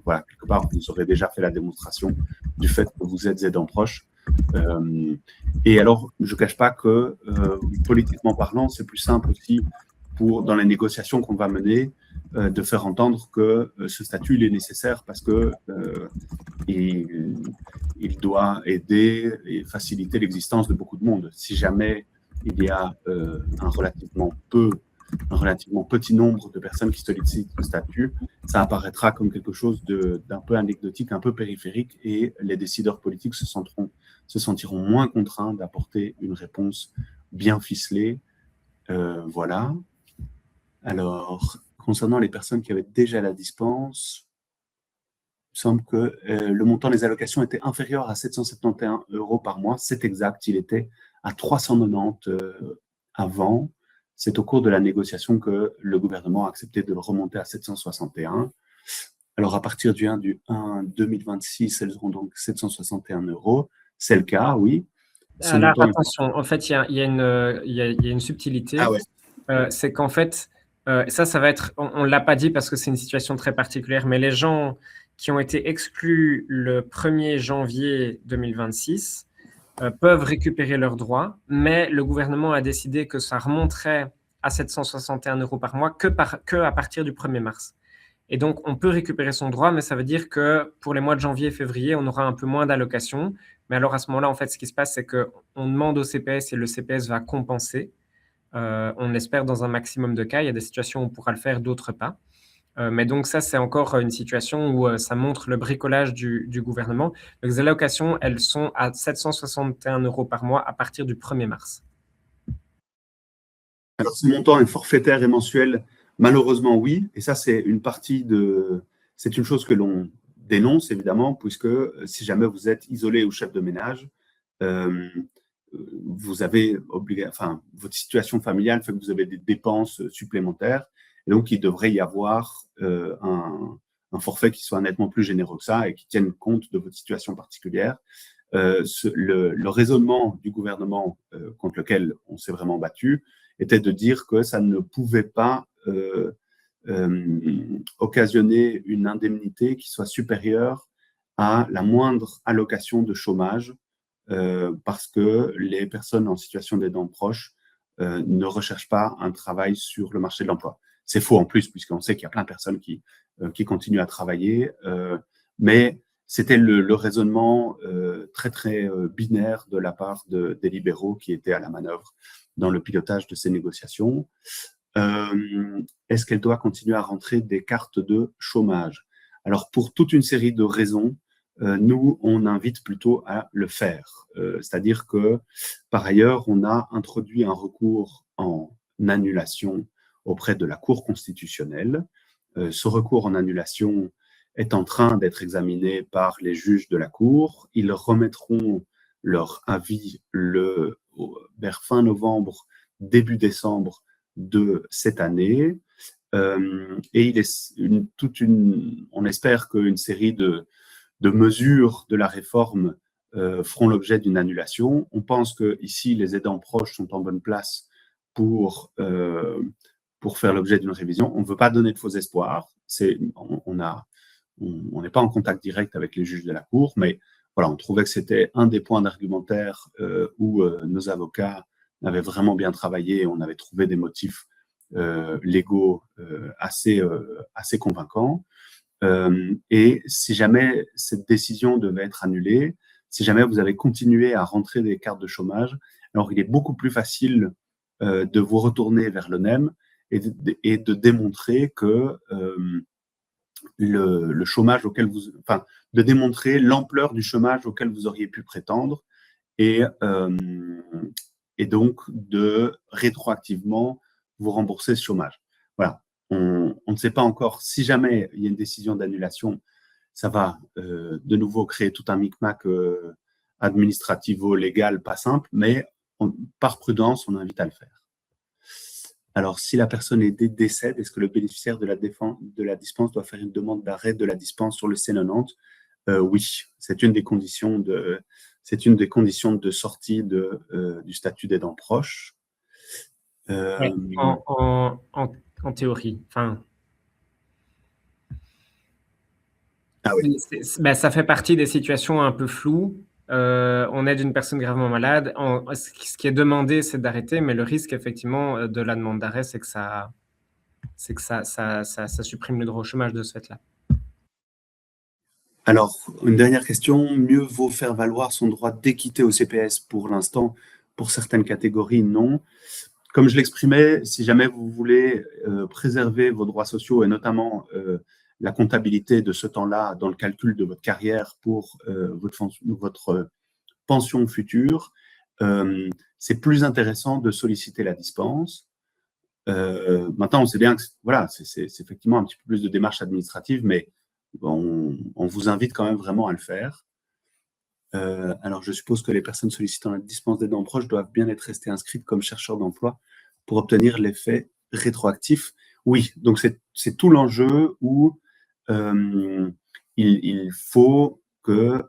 Voilà, quelque part, vous aurez déjà fait la démonstration du fait que vous êtes aidant proche. Et alors, je ne cache pas que, politiquement parlant, c'est plus simple aussi dans les négociations qu'on va mener, de faire entendre que ce statut il est nécessaire parce que il doit aider et faciliter l'existence de beaucoup de monde. Si jamais il y a un relativement petit nombre de personnes qui sollicitent le statut, ça apparaîtra comme quelque chose d'un peu anecdotique, un peu périphérique, et les décideurs politiques se sentiront moins contraints d'apporter une réponse bien ficelée. Voilà. Alors, concernant les personnes qui avaient déjà la dispense, il me semble que le montant des allocations était inférieur à 771 € par mois. C'est exact, il était à 390 avant. C'est au cours de la négociation que le gouvernement a accepté de le remonter à 761. Alors, à partir du 1 2026, elles auront donc 761 €. C'est le cas, oui. Alors, attention, en fait, il y a une subtilité. Ah ouais. C'est qu'en fait, ça va être, on ne l'a pas dit parce que c'est une situation très particulière, mais les gens qui ont été exclus le 1er janvier 2026 peuvent récupérer leurs droits, mais le gouvernement a décidé que ça remonterait à 761 € par mois que à partir du 1er mars. Et donc, on peut récupérer son droit, mais ça veut dire que pour les mois de janvier et février, on aura un peu moins d'allocations. Mais alors, à ce moment-là, en fait, ce qui se passe, c'est qu'on demande au CPS et le CPS va compenser. On espère dans un maximum de cas. Il y a des situations où on pourra le faire, d'autres pas. Mais donc ça, c'est encore une situation où ça montre le bricolage du gouvernement. Les allocations, elles sont à 761 € par mois à partir du 1er mars. Alors, ce montant est forfaitaire et mensuel, malheureusement, oui. Et ça, c'est une chose que l'on dénonce, évidemment, puisque si jamais vous êtes isolé ou chef de ménage, vous avez votre situation familiale fait que vous avez des dépenses supplémentaires. Et donc, il devrait y avoir un forfait qui soit nettement plus généreux que ça et qui tienne compte de votre situation particulière. Le raisonnement du gouvernement contre lequel on s'est vraiment battu était de dire que ça ne pouvait pas occasionner une indemnité qui soit supérieure à la moindre allocation de chômage parce que les personnes en situation d'aidants proches ne recherchent pas un travail sur le marché de l'emploi. C'est faux en plus, puisqu'on sait qu'il y a plein de personnes qui continuent à travailler, mais c'était le raisonnement très, très binaire de la part des libéraux qui étaient à la manœuvre dans le pilotage de ces négociations. Est-ce qu'elle doit continuer à rentrer des cartes de chômage? Alors, pour toute une série de raisons, nous, on invite plutôt à le faire. C'est-à-dire que, par ailleurs, on a introduit un recours en annulation auprès de la Cour constitutionnelle. Ce recours en annulation est en train d'être examiné par les juges de la Cour. Ils remettront leur avis vers fin novembre, début décembre de cette année. Et on espère qu'une série de mesures de la réforme feront l'objet d'une annulation. On pense que ici, les aidants proches sont en bonne place pour faire l'objet d'une révision. On ne veut pas donner de faux espoirs. On n'est pas en contact direct avec les juges de la Cour, mais voilà, on trouvait que c'était un des points d'argumentaire où nos avocats avaient vraiment bien travaillé. On avait trouvé des motifs légaux assez convaincants. Et si jamais cette décision devait être annulée, si jamais vous avez continué à rentrer des cartes de chômage, alors il est beaucoup plus facile de vous retourner vers l'ONEM et de démontrer que le chômage auquel enfin, de démontrer l'ampleur du chômage auquel vous auriez pu prétendre et donc de rétroactivement vous rembourser ce chômage. Voilà. On ne sait pas encore si jamais il y a une décision d'annulation, ça va de nouveau créer tout un micmac administrativo-légal pas simple, mais par prudence, on invite à le faire. Alors, si la personne décède, est-ce que le bénéficiaire de la dispense doit faire une demande d'arrêt de la dispense sur le C90 ? Oui, c'est une des conditions de sortie du statut d'aidant proche. Ouais, en théorie. Enfin, Ah oui. Ça fait partie des situations un peu floues. On aide une personne gravement malade. Ce qui est demandé, c'est d'arrêter, mais le risque, effectivement, de la demande d'arrêt, c'est que ça supprime le droit au chômage de ce fait-là. Alors, une dernière question. Mieux vaut faire valoir son droit d'équité au CPS pour l'instant. Pour certaines catégories, non. Comme je l'exprimais, si jamais vous voulez préserver vos droits sociaux et notamment la comptabilité de ce temps-là dans le calcul de votre carrière pour votre pension future, c'est plus intéressant de solliciter la dispense. Maintenant, on sait bien que voilà, c'est effectivement un petit peu plus de démarche administrative, mais on vous invite quand même vraiment à le faire. Alors, je suppose que les personnes sollicitant la dispense d'aidant proche doivent bien être restées inscrites comme chercheurs d'emploi pour obtenir l'effet rétroactif. Oui, donc c'est tout l'enjeu où il faut que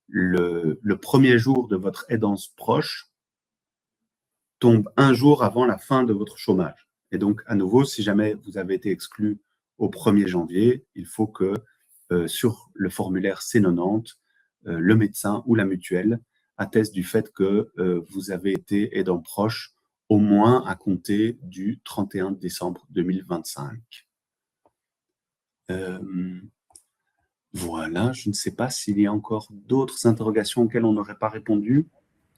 le premier jour de votre aidance proche tombe un jour avant la fin de votre chômage. Et donc, à nouveau, si jamais vous avez été exclu au 1er janvier, il faut que sur le formulaire C90, le médecin ou la mutuelle atteste du fait que vous avez été aidant proche au moins à compter du 31 décembre 2025. Voilà, je ne sais pas s'il y a encore d'autres interrogations auxquelles on n'aurait pas répondu.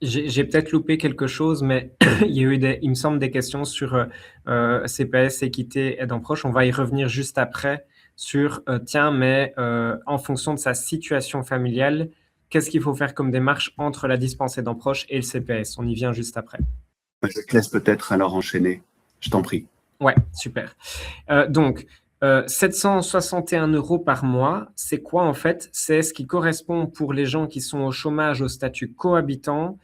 J'ai peut-être loupé quelque chose, mais il y a eu il me semble, des questions sur CPS, équité, aidant proche. On va y revenir juste après sur, mais en fonction de sa situation familiale, qu'est-ce qu'il faut faire comme démarche entre la dispense aidant proche et le CPS? On y vient juste après. Je te laisse peut-être alors enchaîner. Je t'en prie. Ouais, super. Donc, 761 € par mois, c'est quoi en fait? C'est ce qui correspond pour les gens qui sont au chômage au statut cohabitant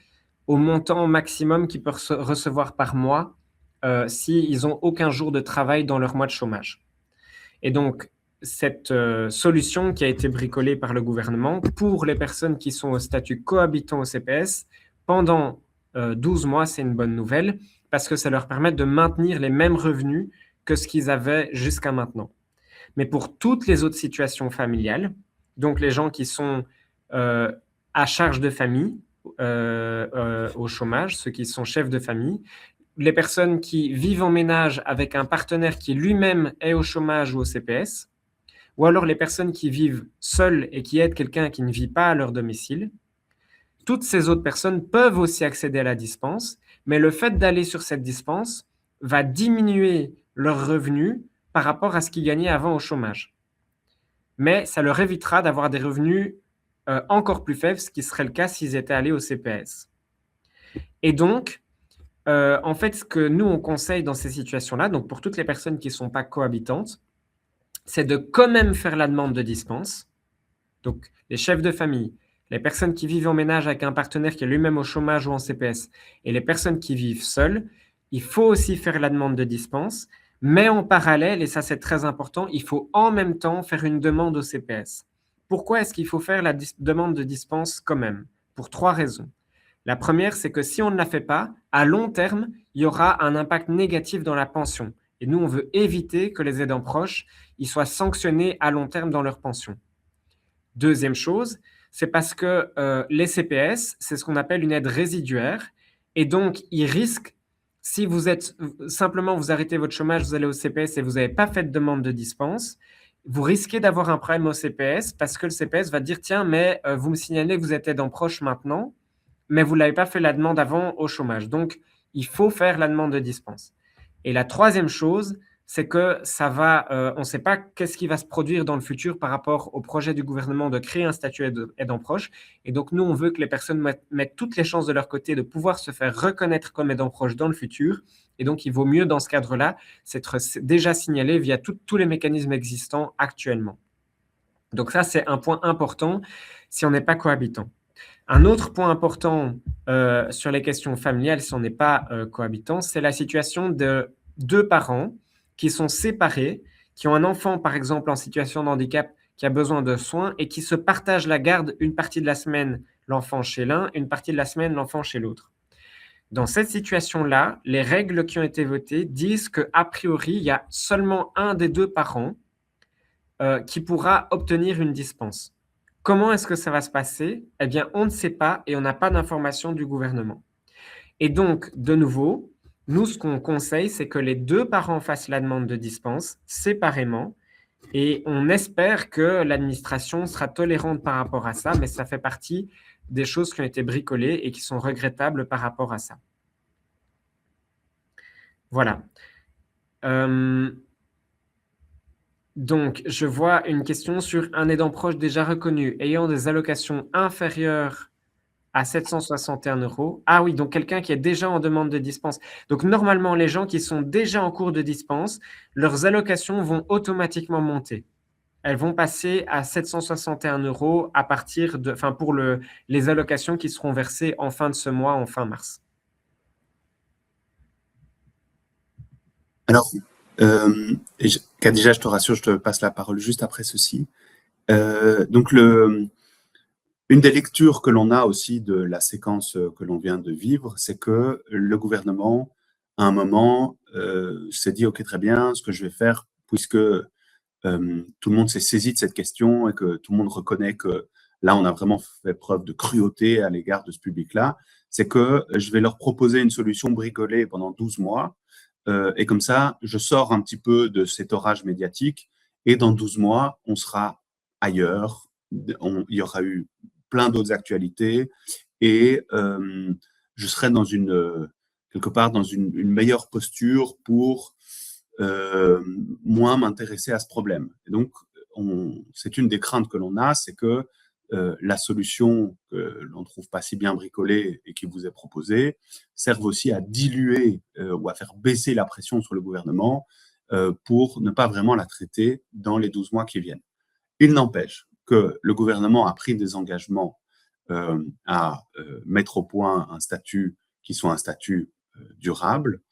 au montant maximum qu'ils peuvent recevoir par mois s'ils n'ont aucun jour de travail dans leur mois de chômage. Et donc, cette solution qui a été bricolée par le gouvernement pour les personnes qui sont au statut cohabitant au CPS, pendant 12 mois, c'est une bonne nouvelle parce que ça leur permet de maintenir les mêmes revenus que ce qu'ils avaient jusqu'à maintenant. Mais pour toutes les autres situations familiales, donc les gens qui sont à charge de famille, au chômage, ceux qui sont chefs de famille, les personnes qui vivent en ménage avec un partenaire qui lui-même est au chômage ou au CPS, ou alors les personnes qui vivent seules et qui aident quelqu'un qui ne vit pas à leur domicile. Toutes ces autres personnes peuvent aussi accéder à la dispense, mais le fait d'aller sur cette dispense va diminuer leurs revenus par rapport à ce qu'ils gagnaient avant au chômage. Mais ça leur évitera d'avoir des revenus encore plus faibles, ce qui serait le cas s'ils étaient allés au CPS. Et donc, en fait, ce que nous, on conseille dans ces situations-là, donc pour toutes les personnes qui ne sont pas cohabitantes, c'est de quand même faire la demande de dispense. Donc, les chefs de famille, les personnes qui vivent en ménage avec un partenaire qui est lui-même au chômage ou en CPS, et les personnes qui vivent seules, il faut aussi faire la demande de dispense, mais en parallèle, et ça c'est très important, il faut en même temps faire une demande au CPS. Pourquoi est-ce qu'il faut faire la demande de dispense quand même? Pour 3 raisons. La première, c'est que si on ne la fait pas, à long terme, il y aura un impact négatif dans la pension. Et nous, on veut éviter que les aidants proches ils soient sanctionnés à long terme dans leur pension. Deuxième chose, c'est parce que les CPS, c'est ce qu'on appelle une aide résiduaire. Et donc, ils risquent, si vous êtes simplement, vous arrêtez votre chômage, vous allez au CPS et vous n'avez pas fait de demande de dispense, vous risquez d'avoir un problème au CPS parce que le CPS va dire, tiens, mais vous me signalez que vous êtes aidant proche maintenant, mais vous ne l'avez pas fait la demande avant au chômage. Donc, il faut faire la demande de dispense. Et la troisième chose, c'est que ça va, on ne sait pas qu'est-ce qui va se produire dans le futur par rapport au projet du gouvernement de créer un statut aidant proche. Et donc, nous, on veut que les personnes mettent toutes les chances de leur côté de pouvoir se faire reconnaître comme aidant proche dans le futur. Et donc, il vaut mieux, dans ce cadre-là, s'être déjà signalé via tous les mécanismes existants actuellement. Donc ça, c'est un point important si on n'est pas cohabitant. Un autre point important sur les questions familiales, si on n'est pas cohabitant, c'est la situation de deux parents qui sont séparés, qui ont un enfant, par exemple, en situation de handicap, qui a besoin de soins et qui se partagent la garde une partie de la semaine, l'enfant chez l'un, une partie de la semaine, l'enfant chez l'autre. Dans cette situation-là, les règles qui ont été votées disent qu'a priori, il y a seulement un des deux parents qui pourra obtenir une dispense. Comment est-ce que ça va se passer? Eh bien, on ne sait pas et on n'a pas d'informations du gouvernement. Et donc, de nouveau, nous, ce qu'on conseille, c'est que les deux parents fassent la demande de dispense séparément et on espère que l'administration sera tolérante par rapport à ça, mais ça fait partie des choses qui ont été bricolées et qui sont regrettables par rapport à ça. Voilà. Donc, je vois une question sur un aidant proche déjà reconnu ayant des allocations inférieures à 761 €. Ah oui, donc quelqu'un qui est déjà en demande de dispense. Donc, normalement, les gens qui sont déjà en cours de dispense, leurs allocations vont automatiquement monter. Elles vont passer à 761 € à partir de, enfin, pour les allocations qui seront versées en fin de ce mois, en fin mars. Alors, Khadija, je te rassure, je te passe la parole juste après ceci. Donc, une des lectures que l'on a aussi de la séquence que l'on vient de vivre, c'est que le gouvernement, à un moment, s'est dit, OK, très bien, ce que je vais faire, puisque tout le monde s'est saisi de cette question et que tout le monde reconnaît que là, on a vraiment fait preuve de cruauté à l'égard de ce public-là, c'est que je vais leur proposer une solution bricolée pendant 12 mois. Et comme ça, je sors un petit peu de cet orage médiatique et dans 12 mois, on sera ailleurs. Il y aura eu plein d'autres actualités et je serai dans quelque part dans une meilleure posture pour moins m'intéresser à ce problème. Et donc, c'est une des craintes que l'on a, c'est que la solution que l'on ne trouve pas si bien bricolée et qui vous est proposée serve aussi à diluer ou à faire baisser la pression sur le gouvernement pour ne pas vraiment la traiter dans les 12 mois qui viennent. Il n'empêche que le gouvernement a pris des engagements à mettre au point un statut qui soit un statut durable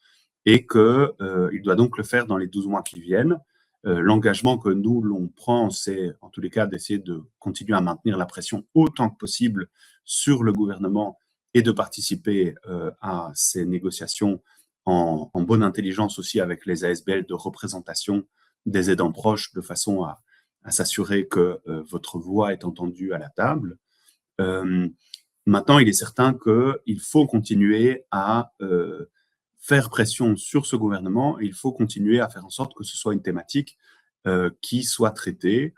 et qu'il doit donc le faire dans les 12 mois qui viennent. L'engagement que nous, l'on prend, c'est en tous les cas d'essayer de continuer à maintenir la pression autant que possible sur le gouvernement et de participer à ces négociations en bonne intelligence aussi avec les ASBL de représentation des aidants proches de façon à s'assurer que votre voix est entendue à la table. Maintenant, il est certain qu'il faut continuer à faire pression sur ce gouvernement, il faut continuer à faire en sorte que ce soit une thématique qui soit traitée.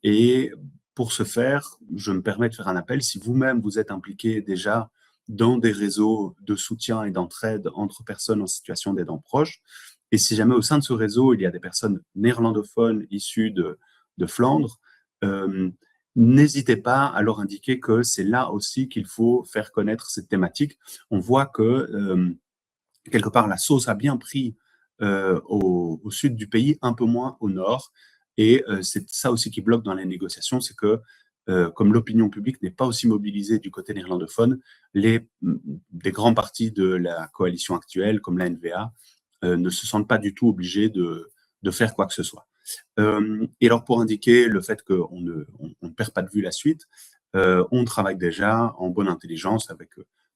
Et pour ce faire, je me permets de faire un appel. Si vous-même, vous êtes impliqué déjà dans des réseaux de soutien et d'entraide entre personnes en situation d'aidant proche, et si jamais au sein de ce réseau, il y a des personnes néerlandophones issues de Flandre, n'hésitez pas à leur indiquer que c'est là aussi qu'il faut faire connaître cette thématique. On voit que quelque part la sauce a bien pris au sud du pays, un peu moins au nord. Et c'est ça aussi qui bloque dans les négociations, c'est que comme l'opinion publique n'est pas aussi mobilisée du côté néerlandophone, des grands partis de la coalition actuelle, comme la NVA, ne se sentent pas du tout obligés de faire quoi que ce soit. Et alors, pour indiquer le fait qu'on ne perd pas de vue la suite, on travaille déjà en bonne intelligence avec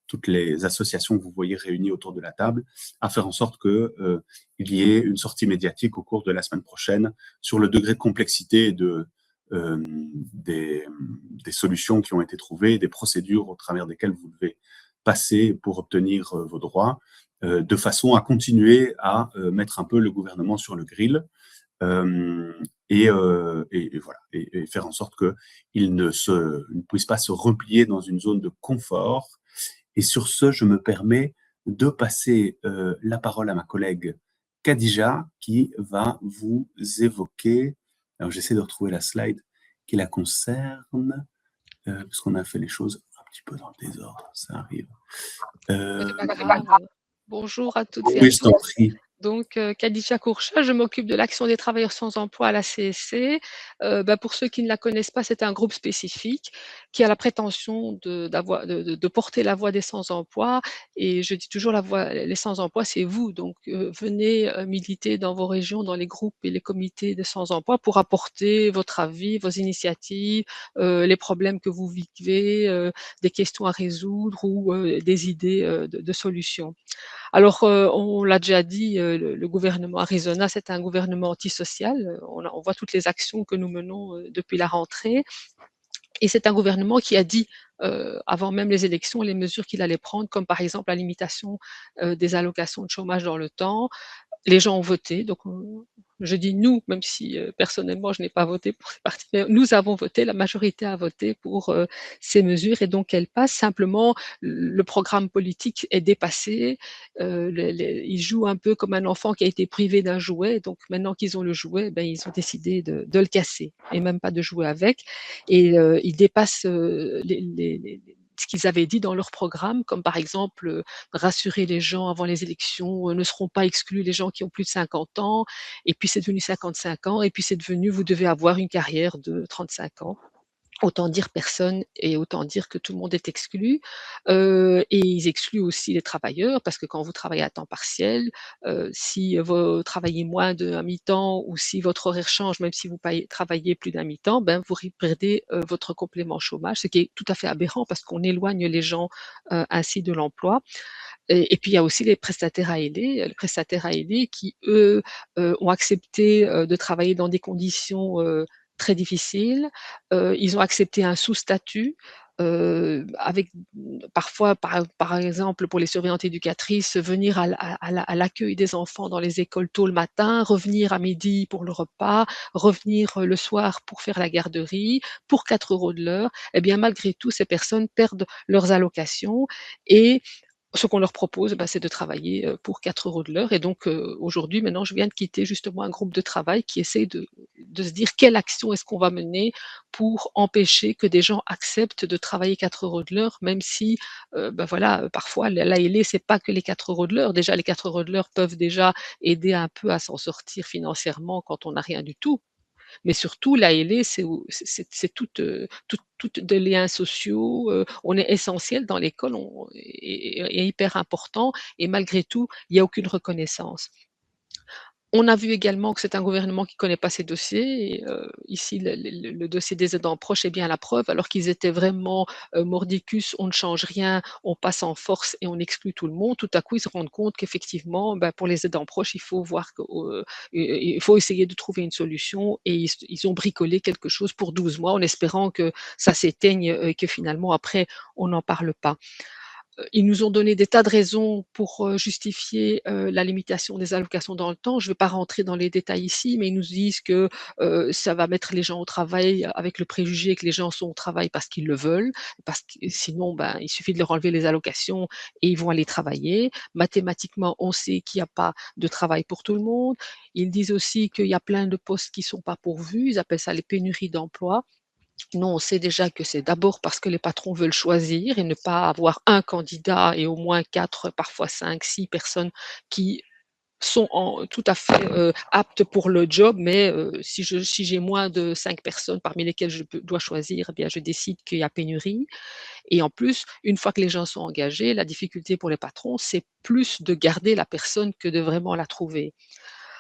toutes les associations que vous voyez réunies autour de la table, à faire en sorte qu'il y ait une sortie médiatique au cours de la semaine prochaine sur le degré de complexité et de des solutions qui ont été trouvées, des procédures au travers desquelles vous devez passer pour obtenir vos droits, de façon à continuer à mettre un peu le gouvernement sur le grill, et voilà, et faire en sorte qu'il ne puisse pas se replier dans une zone de confort. Et sur ce, je me permets de passer la parole à ma collègue Khadija, qui va vous évoquer. Alors, j'essaie de retrouver la slide qui la concerne, parce qu'on a fait les choses un petit peu dans le désordre, ça arrive. C'est pas grave. Bonjour à toutes et à Oui, je t'en tous. prie. Donc, Khadija Kourcha, je m'occupe de l'action des travailleurs sans emploi à la CSC. Pour ceux qui ne la connaissent pas, c'est un groupe spécifique qui a la prétention de porter la voix des sans-emploi. Et je dis toujours, les sans-emploi, c'est vous. Donc, venez militer dans vos régions, dans les groupes et les comités de sans-emploi pour apporter votre avis, vos initiatives, les problèmes que vous vivez, des questions à résoudre ou des idées de solutions. Alors, on l'a déjà dit, le gouvernement Arizona, c'est un gouvernement antisocial. On voit toutes les actions que nous menons depuis la rentrée. Et c'est un gouvernement qui a dit, avant même les élections, les mesures qu'il allait prendre, comme par exemple la limitation des allocations de chômage dans le temps. Les gens ont voté, donc je dis nous, même si personnellement je n'ai pas voté pour ces partis, mais nous avons voté, la majorité a voté pour ces mesures et donc elles passent. Simplement, le programme politique est dépassé. Ils jouent un peu comme un enfant qui a été privé d'un jouet, donc maintenant qu'ils ont le jouet, ils ont décidé de le casser et même pas de jouer avec. Et ils dépassent ce qu'ils avaient dit dans leur programme, comme par exemple rassurer les gens avant les élections, ne seront pas exclus les gens qui ont plus de 50 ans, et puis c'est devenu 55 ans, et puis c'est devenu vous devez avoir une carrière de 35 ans. Autant dire personne et autant dire que tout le monde est exclu. Et ils excluent aussi les travailleurs parce que quand vous travaillez à temps partiel, si vous travaillez moins d'un mi-temps ou si votre horaire change, même si vous travaillez plus d'un mi-temps, vous perdez votre complément chômage, ce qui est tout à fait aberrant parce qu'on éloigne les gens ainsi de l'emploi. Et puis il y a aussi les prestataires aidés qui, eux, ont accepté de travailler dans des conditions très difficiles. Ils ont accepté un sous-statut avec parfois, par exemple, pour les surveillantes éducatrices, venir à l'accueil des enfants dans les écoles tôt le matin, revenir à midi pour le repas, revenir le soir pour faire la garderie, pour 4 € de l'heure. Eh bien, malgré tout, ces personnes perdent leurs allocations et ce qu'on leur propose, c'est de travailler pour 4 € de l'heure. Et donc, aujourd'hui, maintenant, je viens de quitter justement un groupe de travail qui essaie de se dire quelle action est-ce qu'on va mener pour empêcher que des gens acceptent de travailler 4 € de l'heure, même si, voilà, parfois, l'ALE, c'est pas que les 4 € de l'heure. Déjà, les 4 € de l'heure peuvent déjà aider un peu à s'en sortir financièrement quand on n'a rien du tout. Mais surtout, l'ALE, c'est toutes des liens sociaux. On est essentiel dans l'école, est hyper important et malgré tout, il y a aucune reconnaissance. On a vu également que c'est un gouvernement qui ne connaît pas ses dossiers et ici le dossier des aidants proches est bien la preuve, alors qu'ils étaient vraiment, mordicus, on ne change rien, on passe en force et on exclut tout le monde. Tout à coup, ils se rendent compte qu'effectivement, pour les aidants proches, il faut voir que, il faut essayer de trouver une solution et ils ont bricolé quelque chose pour 12 mois en espérant que ça s'éteigne, et que finalement après on n'en parle pas. Ils nous ont donné des tas de raisons pour justifier la limitation des allocations dans le temps. Je ne vais pas rentrer dans les détails ici, mais ils nous disent que ça va mettre les gens au travail avec le préjugé que les gens sont au travail parce qu'ils le veulent, parce que sinon, il suffit de leur enlever les allocations et ils vont aller travailler. Mathématiquement, on sait qu'il n'y a pas de travail pour tout le monde. Ils disent aussi qu'il y a plein de postes qui ne sont pas pourvus. Ils appellent ça les pénuries d'emploi. Nous, on sait déjà que c'est d'abord parce que les patrons veulent choisir et ne pas avoir un candidat et au moins 4, parfois 5, 6 personnes qui sont tout à fait aptes pour le job, mais si j'ai moins de 5 personnes parmi lesquelles je dois choisir, eh bien, je décide qu'il y a pénurie. Et en plus, une fois que les gens sont engagés, la difficulté pour les patrons, c'est plus de garder la personne que de vraiment la trouver.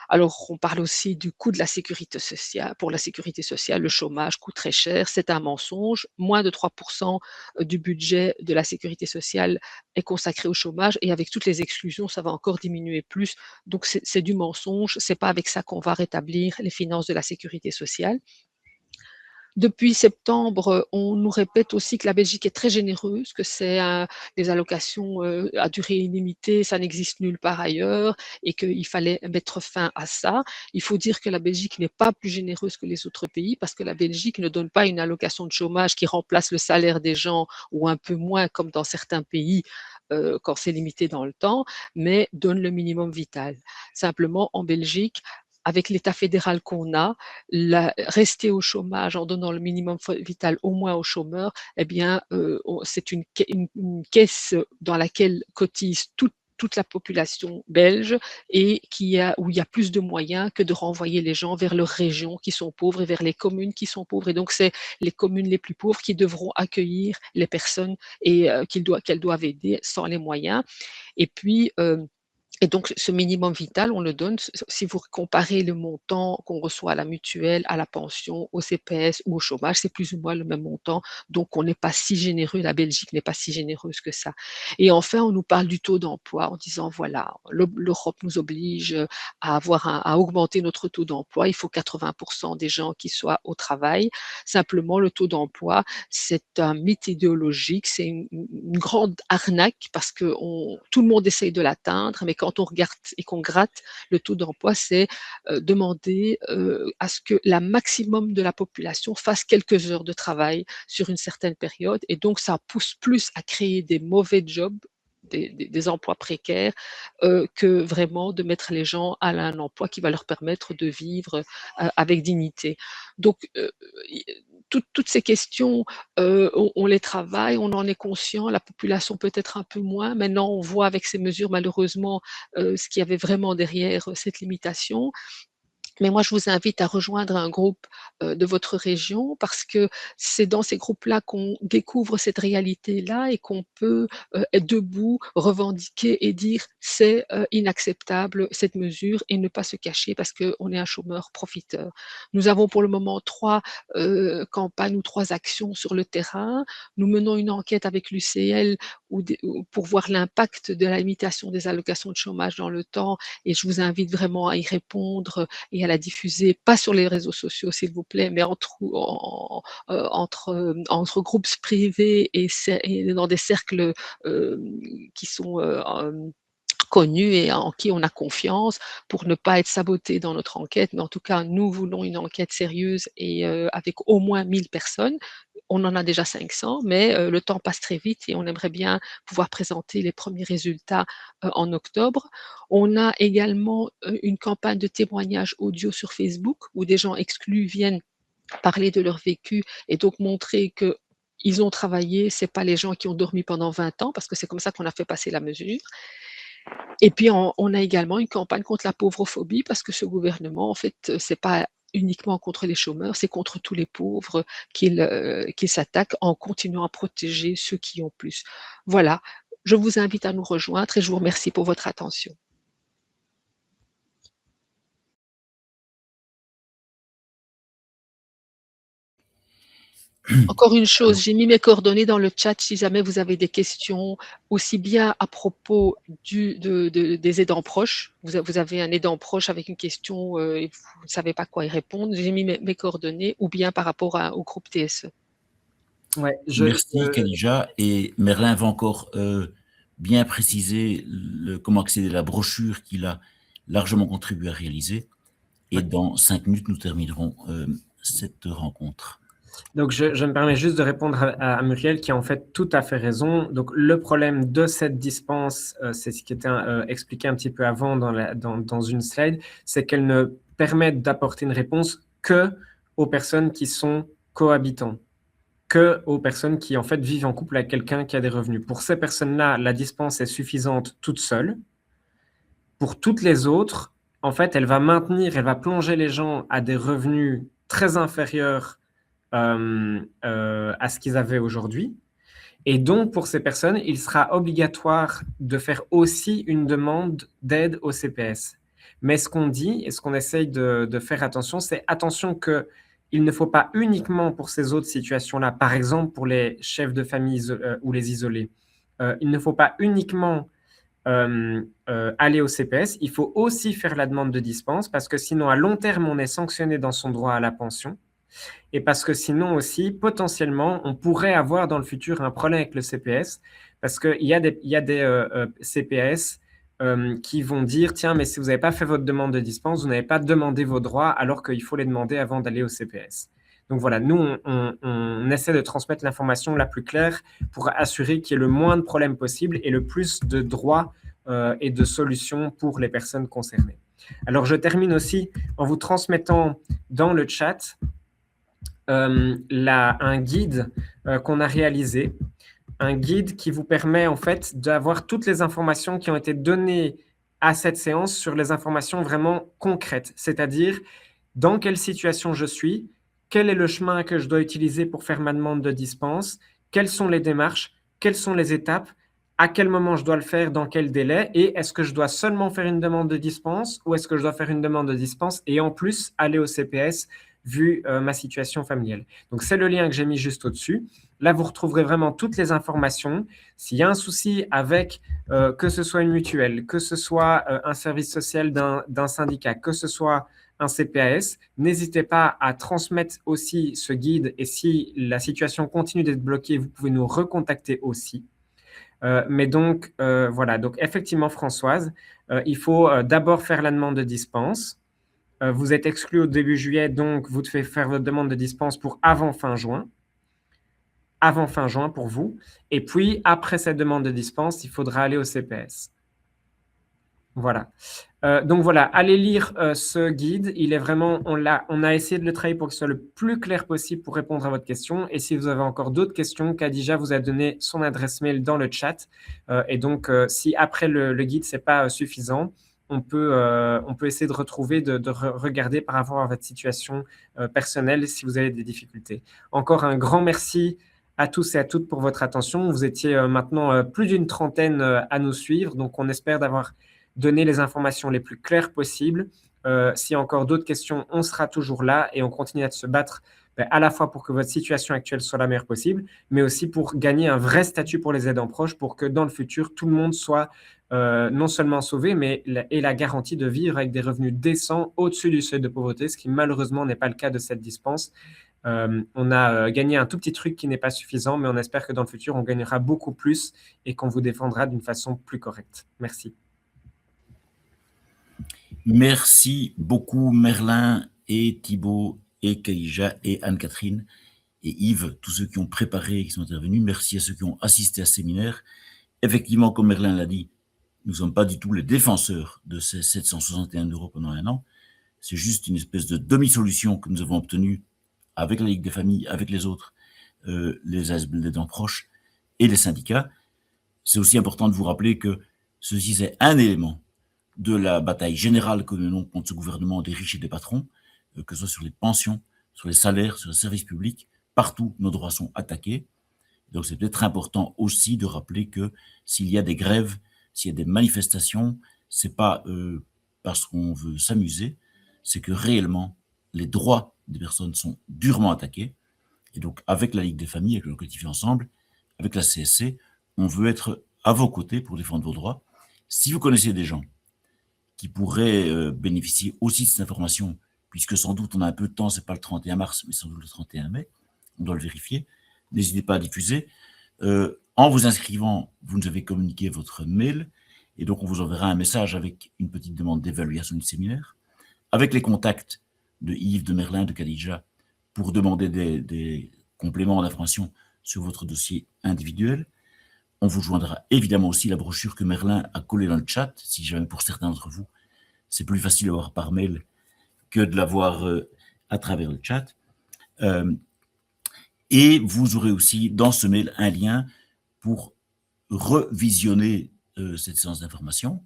Alors, on parle aussi du coût de la sécurité sociale. Pour la sécurité sociale, le chômage coûte très cher. C'est un mensonge. Moins de 3% du budget de la sécurité sociale est consacré au chômage et avec toutes les exclusions, ça va encore diminuer plus. Donc, c'est du mensonge. C'est pas avec ça qu'on va rétablir les finances de la sécurité sociale. Depuis septembre, on nous répète aussi que la Belgique est très généreuse, que c'est des allocations à durée illimitée, ça n'existe nulle part ailleurs et qu'il fallait mettre fin à ça. Il faut dire que la Belgique n'est pas plus généreuse que les autres pays parce que la Belgique ne donne pas une allocation de chômage qui remplace le salaire des gens ou un peu moins comme dans certains pays quand c'est limité dans le temps, mais donne le minimum vital. Simplement, en Belgique, avec l'État fédéral qu'on a, rester au chômage en donnant le minimum vital au moins aux chômeurs, eh bien, c'est une caisse dans laquelle cotise toute la population belge et où il y a plus de moyens que de renvoyer les gens vers leurs régions qui sont pauvres et vers les communes qui sont pauvres. Et donc, c'est les communes les plus pauvres qui devront accueillir les personnes et qu'elles doivent aider sans les moyens. Et puis, et donc, ce minimum vital, on le donne, si vous comparez le montant qu'on reçoit à la mutuelle, à la pension, au CPS ou au chômage, c'est plus ou moins le même montant. Donc, on n'est pas si généreux, la Belgique n'est pas si généreuse que ça. Et enfin, on nous parle du taux d'emploi en disant, voilà, l'Europe nous oblige à augmenter notre taux d'emploi. Il faut 80% des gens qui soient au travail. Simplement, le taux d'emploi, c'est un mythe idéologique, c'est une grande arnaque parce que tout le monde essaye de l'atteindre, mais quand on regarde et qu'on gratte le taux d'emploi, c'est demander à ce que la maximum de la population fasse quelques heures de travail sur une certaine période. Et donc, ça pousse plus à créer des mauvais jobs, des emplois précaires, que vraiment de mettre les gens à un emploi qui va leur permettre de vivre avec dignité. Donc, toutes ces questions, on les travaille, on en est conscient, la population peut-être un peu moins. Maintenant, on voit avec ces mesures, malheureusement, ce qu'il y avait vraiment derrière cette limitation. Mais moi, je vous invite à rejoindre un groupe de votre région parce que c'est dans ces groupes-là qu'on découvre cette réalité-là et qu'on peut être debout, revendiquer et dire c'est inacceptable cette mesure et ne pas se cacher parce qu'on est un chômeur profiteur. Nous avons pour le moment 3 campagnes ou 3 actions sur le terrain. Nous menons une enquête avec l'UCL pour voir l'impact de la limitation des allocations de chômage dans le temps et je vous invite vraiment à y répondre et à la diffuser, pas sur les réseaux sociaux, s'il vous plaît, mais entre groupes privés et dans des cercles qui sont connus et en qui on a confiance pour ne pas être saboté dans notre enquête. Mais en tout cas, nous voulons une enquête sérieuse et avec au moins 1000 personnes. On en a déjà 500, mais le temps passe très vite et on aimerait bien pouvoir présenter les premiers résultats en octobre. On a également une campagne de témoignages audio sur Facebook où des gens exclus viennent parler de leur vécu et donc montrer que ils ont travaillé, c'est pas les gens qui ont dormi pendant 20 ans, parce que c'est comme ça qu'on a fait passer la mesure. Et puis, on a également une campagne contre la pauvrophobie parce que ce gouvernement, en fait, c'est pas uniquement contre les chômeurs, c'est contre tous les pauvres qu'il s'attaque en continuant à protéger ceux qui ont plus. Voilà, je vous invite à nous rejoindre et je vous remercie pour votre attention. Encore une chose, j'ai mis mes coordonnées dans le chat si jamais vous avez des questions, aussi bien à propos des aidants proches. Vous avez un aidant proche avec une question et vous ne savez pas quoi y répondre. J'ai mis mes coordonnées ou bien par rapport au groupe TSE. Ouais, Merci, Khadija. Et Merlin va encore bien préciser comment accéder à la brochure qu'il a largement contribué à réaliser. Et dans 5 minutes, nous terminerons cette rencontre. Donc, je me permets juste de répondre à Muriel qui a en fait tout à fait raison. Donc, le problème de cette dispense, c'est ce qui était expliqué un petit peu avant dans une slide, c'est qu'elle ne permet d'apporter une réponse que aux personnes qui sont cohabitants, que aux personnes qui en fait vivent en couple avec quelqu'un qui a des revenus. Pour ces personnes-là, la dispense est suffisante toute seule. Pour toutes les autres, en fait, elle va plonger les gens à des revenus très inférieurs à ce qu'ils avaient aujourd'hui. Et donc, pour ces personnes, il sera obligatoire de faire aussi une demande d'aide au CPS. Mais ce qu'on dit et ce qu'on essaye de faire attention, c'est attention qu'il ne faut pas uniquement pour ces autres situations-là, par exemple pour les chefs de famille ou les isolés, il ne faut pas uniquement aller au CPS, il faut aussi faire la demande de dispense parce que sinon, à long terme, on est sanctionné dans son droit à la pension. Et parce que sinon aussi, potentiellement, on pourrait avoir dans le futur un problème avec le CPS, parce qu'il y a des CPS qui vont dire, tiens, mais si vous n'avez pas fait votre demande de dispense, vous n'avez pas demandé vos droits, alors qu'il faut les demander avant d'aller au CPS. Donc voilà, nous, on essaie de transmettre l'information la plus claire pour assurer qu'il y ait le moins de problèmes possible et le plus de droits et de solutions pour les personnes concernées. Alors, je termine aussi en vous transmettant dans le chat un guide qu'on a réalisé, un guide qui vous permet en fait d'avoir toutes les informations qui ont été données à cette séance sur les informations vraiment concrètes, c'est-à-dire dans quelle situation je suis, quel est le chemin que je dois utiliser pour faire ma demande de dispense, quelles sont les démarches, quelles sont les étapes, à quel moment je dois le faire, dans quel délai, et est-ce que je dois seulement faire une demande de dispense ou est-ce que je dois faire une demande de dispense et en plus aller au CPS vu ma situation familiale. Donc, c'est le lien que j'ai mis juste au-dessus. Là, vous retrouverez vraiment toutes les informations. S'il y a un souci avec que ce soit une mutuelle, que ce soit un service social d'un syndicat, que ce soit un CPAS, n'hésitez pas à transmettre aussi ce guide et si la situation continue d'être bloquée, vous pouvez nous recontacter aussi. Mais donc, voilà, donc effectivement, Françoise, il faut d'abord faire la demande de dispense. Vous êtes exclu au début juillet, donc vous devez faire votre demande de dispense pour avant fin juin pour vous. Et puis, après cette demande de dispense, il faudra aller au CPS. Voilà. Donc voilà, allez lire ce guide. Il est vraiment, on a essayé de le travailler pour qu'il soit le plus clair possible pour répondre à votre question. Et si vous avez encore d'autres questions, Khadija vous a donné son adresse mail dans le chat. Et donc, si après le guide, ce n'est pas suffisant, on peut essayer de retrouver, de regarder par rapport à votre situation personnelle si vous avez des difficultés. Encore un grand merci à tous et à toutes pour votre attention. Vous étiez maintenant plus d'une trentaine à nous suivre. Donc, on espère d'avoir donné les informations les plus claires possibles. S'il y a encore d'autres questions, on sera toujours là et on continue à se battre à la fois pour que votre situation actuelle soit la meilleure possible, mais aussi pour gagner un vrai statut pour les aidants proches pour que dans le futur, tout le monde soit non seulement sauvé, mais ait la garantie de vivre avec des revenus décents au-dessus du seuil de pauvreté, ce qui malheureusement n'est pas le cas de cette dispense. On a gagné un tout petit truc qui n'est pas suffisant, mais on espère que dans le futur, on gagnera beaucoup plus et qu'on vous défendra d'une façon plus correcte. Merci. Merci beaucoup Merlin et Thibaut et Khadija et Anne-Catherine et Yves, tous ceux qui ont préparé et qui sont intervenus. Merci à ceux qui ont assisté à ce séminaire. Effectivement, comme Merlin l'a dit, nous ne sommes pas du tout les défenseurs de ces 761 € pendant un an. C'est juste une espèce de demi-solution que nous avons obtenue avec la Ligue des familles, avec les autres, les aidants proches et les syndicats. C'est aussi important de vous rappeler que ceci, c'est un élément de la bataille générale que nous menons contre ce gouvernement des riches et des patrons, que ce soit sur les pensions, sur les salaires, sur les services publics, partout nos droits sont attaqués. Donc c'est peut-être important aussi de rappeler que s'il y a des grèves, s'il y a des manifestations, c'est pas parce qu'on veut s'amuser, c'est que réellement les droits des personnes sont durement attaqués. Et donc avec la Ligue des familles, avec le collectif Ensemble, avec la CSC, on veut être à vos côtés pour défendre vos droits. Si vous connaissez des gens qui pourraient bénéficier aussi de cette information, puisque sans doute on a un peu de temps, c'est pas le 31 mars, mais sans doute le 31 mai, on doit le vérifier. N'hésitez pas à diffuser. En vous inscrivant, vous nous avez communiqué votre mail, et donc on vous enverra un message avec une petite demande d'évaluation du séminaire, avec les contacts de Yves, de Merlin, de Khadija, pour demander des compléments d'information sur votre dossier individuel. On vous joindra évidemment aussi la brochure que Merlin a collée dans le chat, si jamais pour certains d'entre vous, c'est plus facile de l'avoir par mail que de l'avoir à travers le chat. Et vous aurez aussi dans ce mail un lien pour revisionner cette séance d'information.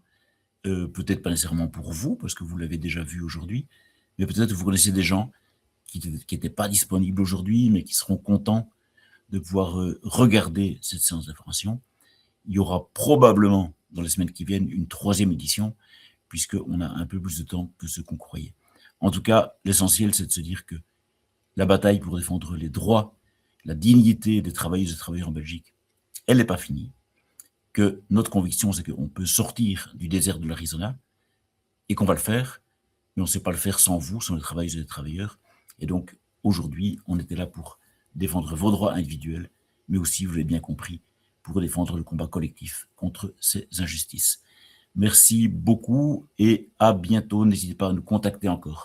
Peut-être pas nécessairement pour vous, parce que vous l'avez déjà vu aujourd'hui, mais peut-être que vous connaissez des gens qui n'étaient pas disponibles aujourd'hui, mais qui seront contents de pouvoir regarder cette séance d'information. Il y aura probablement, dans les semaines qui viennent, une 3e édition, puisqu'on a un peu plus de temps que ce qu'on croyait. En tout cas, l'essentiel, c'est de se dire que la bataille pour défendre les droits, la dignité des travailleuses et travailleurs en Belgique, elle n'est pas finie. Que notre conviction, c'est qu'on peut sortir du désert de l'Arizona et qu'on va le faire, mais on ne sait pas le faire sans vous, sans les travailleuses et les travailleurs. Et donc, aujourd'hui, on était là pour défendre vos droits individuels, mais aussi, vous l'avez bien compris, pour défendre le combat collectif contre ces injustices. Merci beaucoup et à bientôt. N'hésitez pas à nous contacter encore.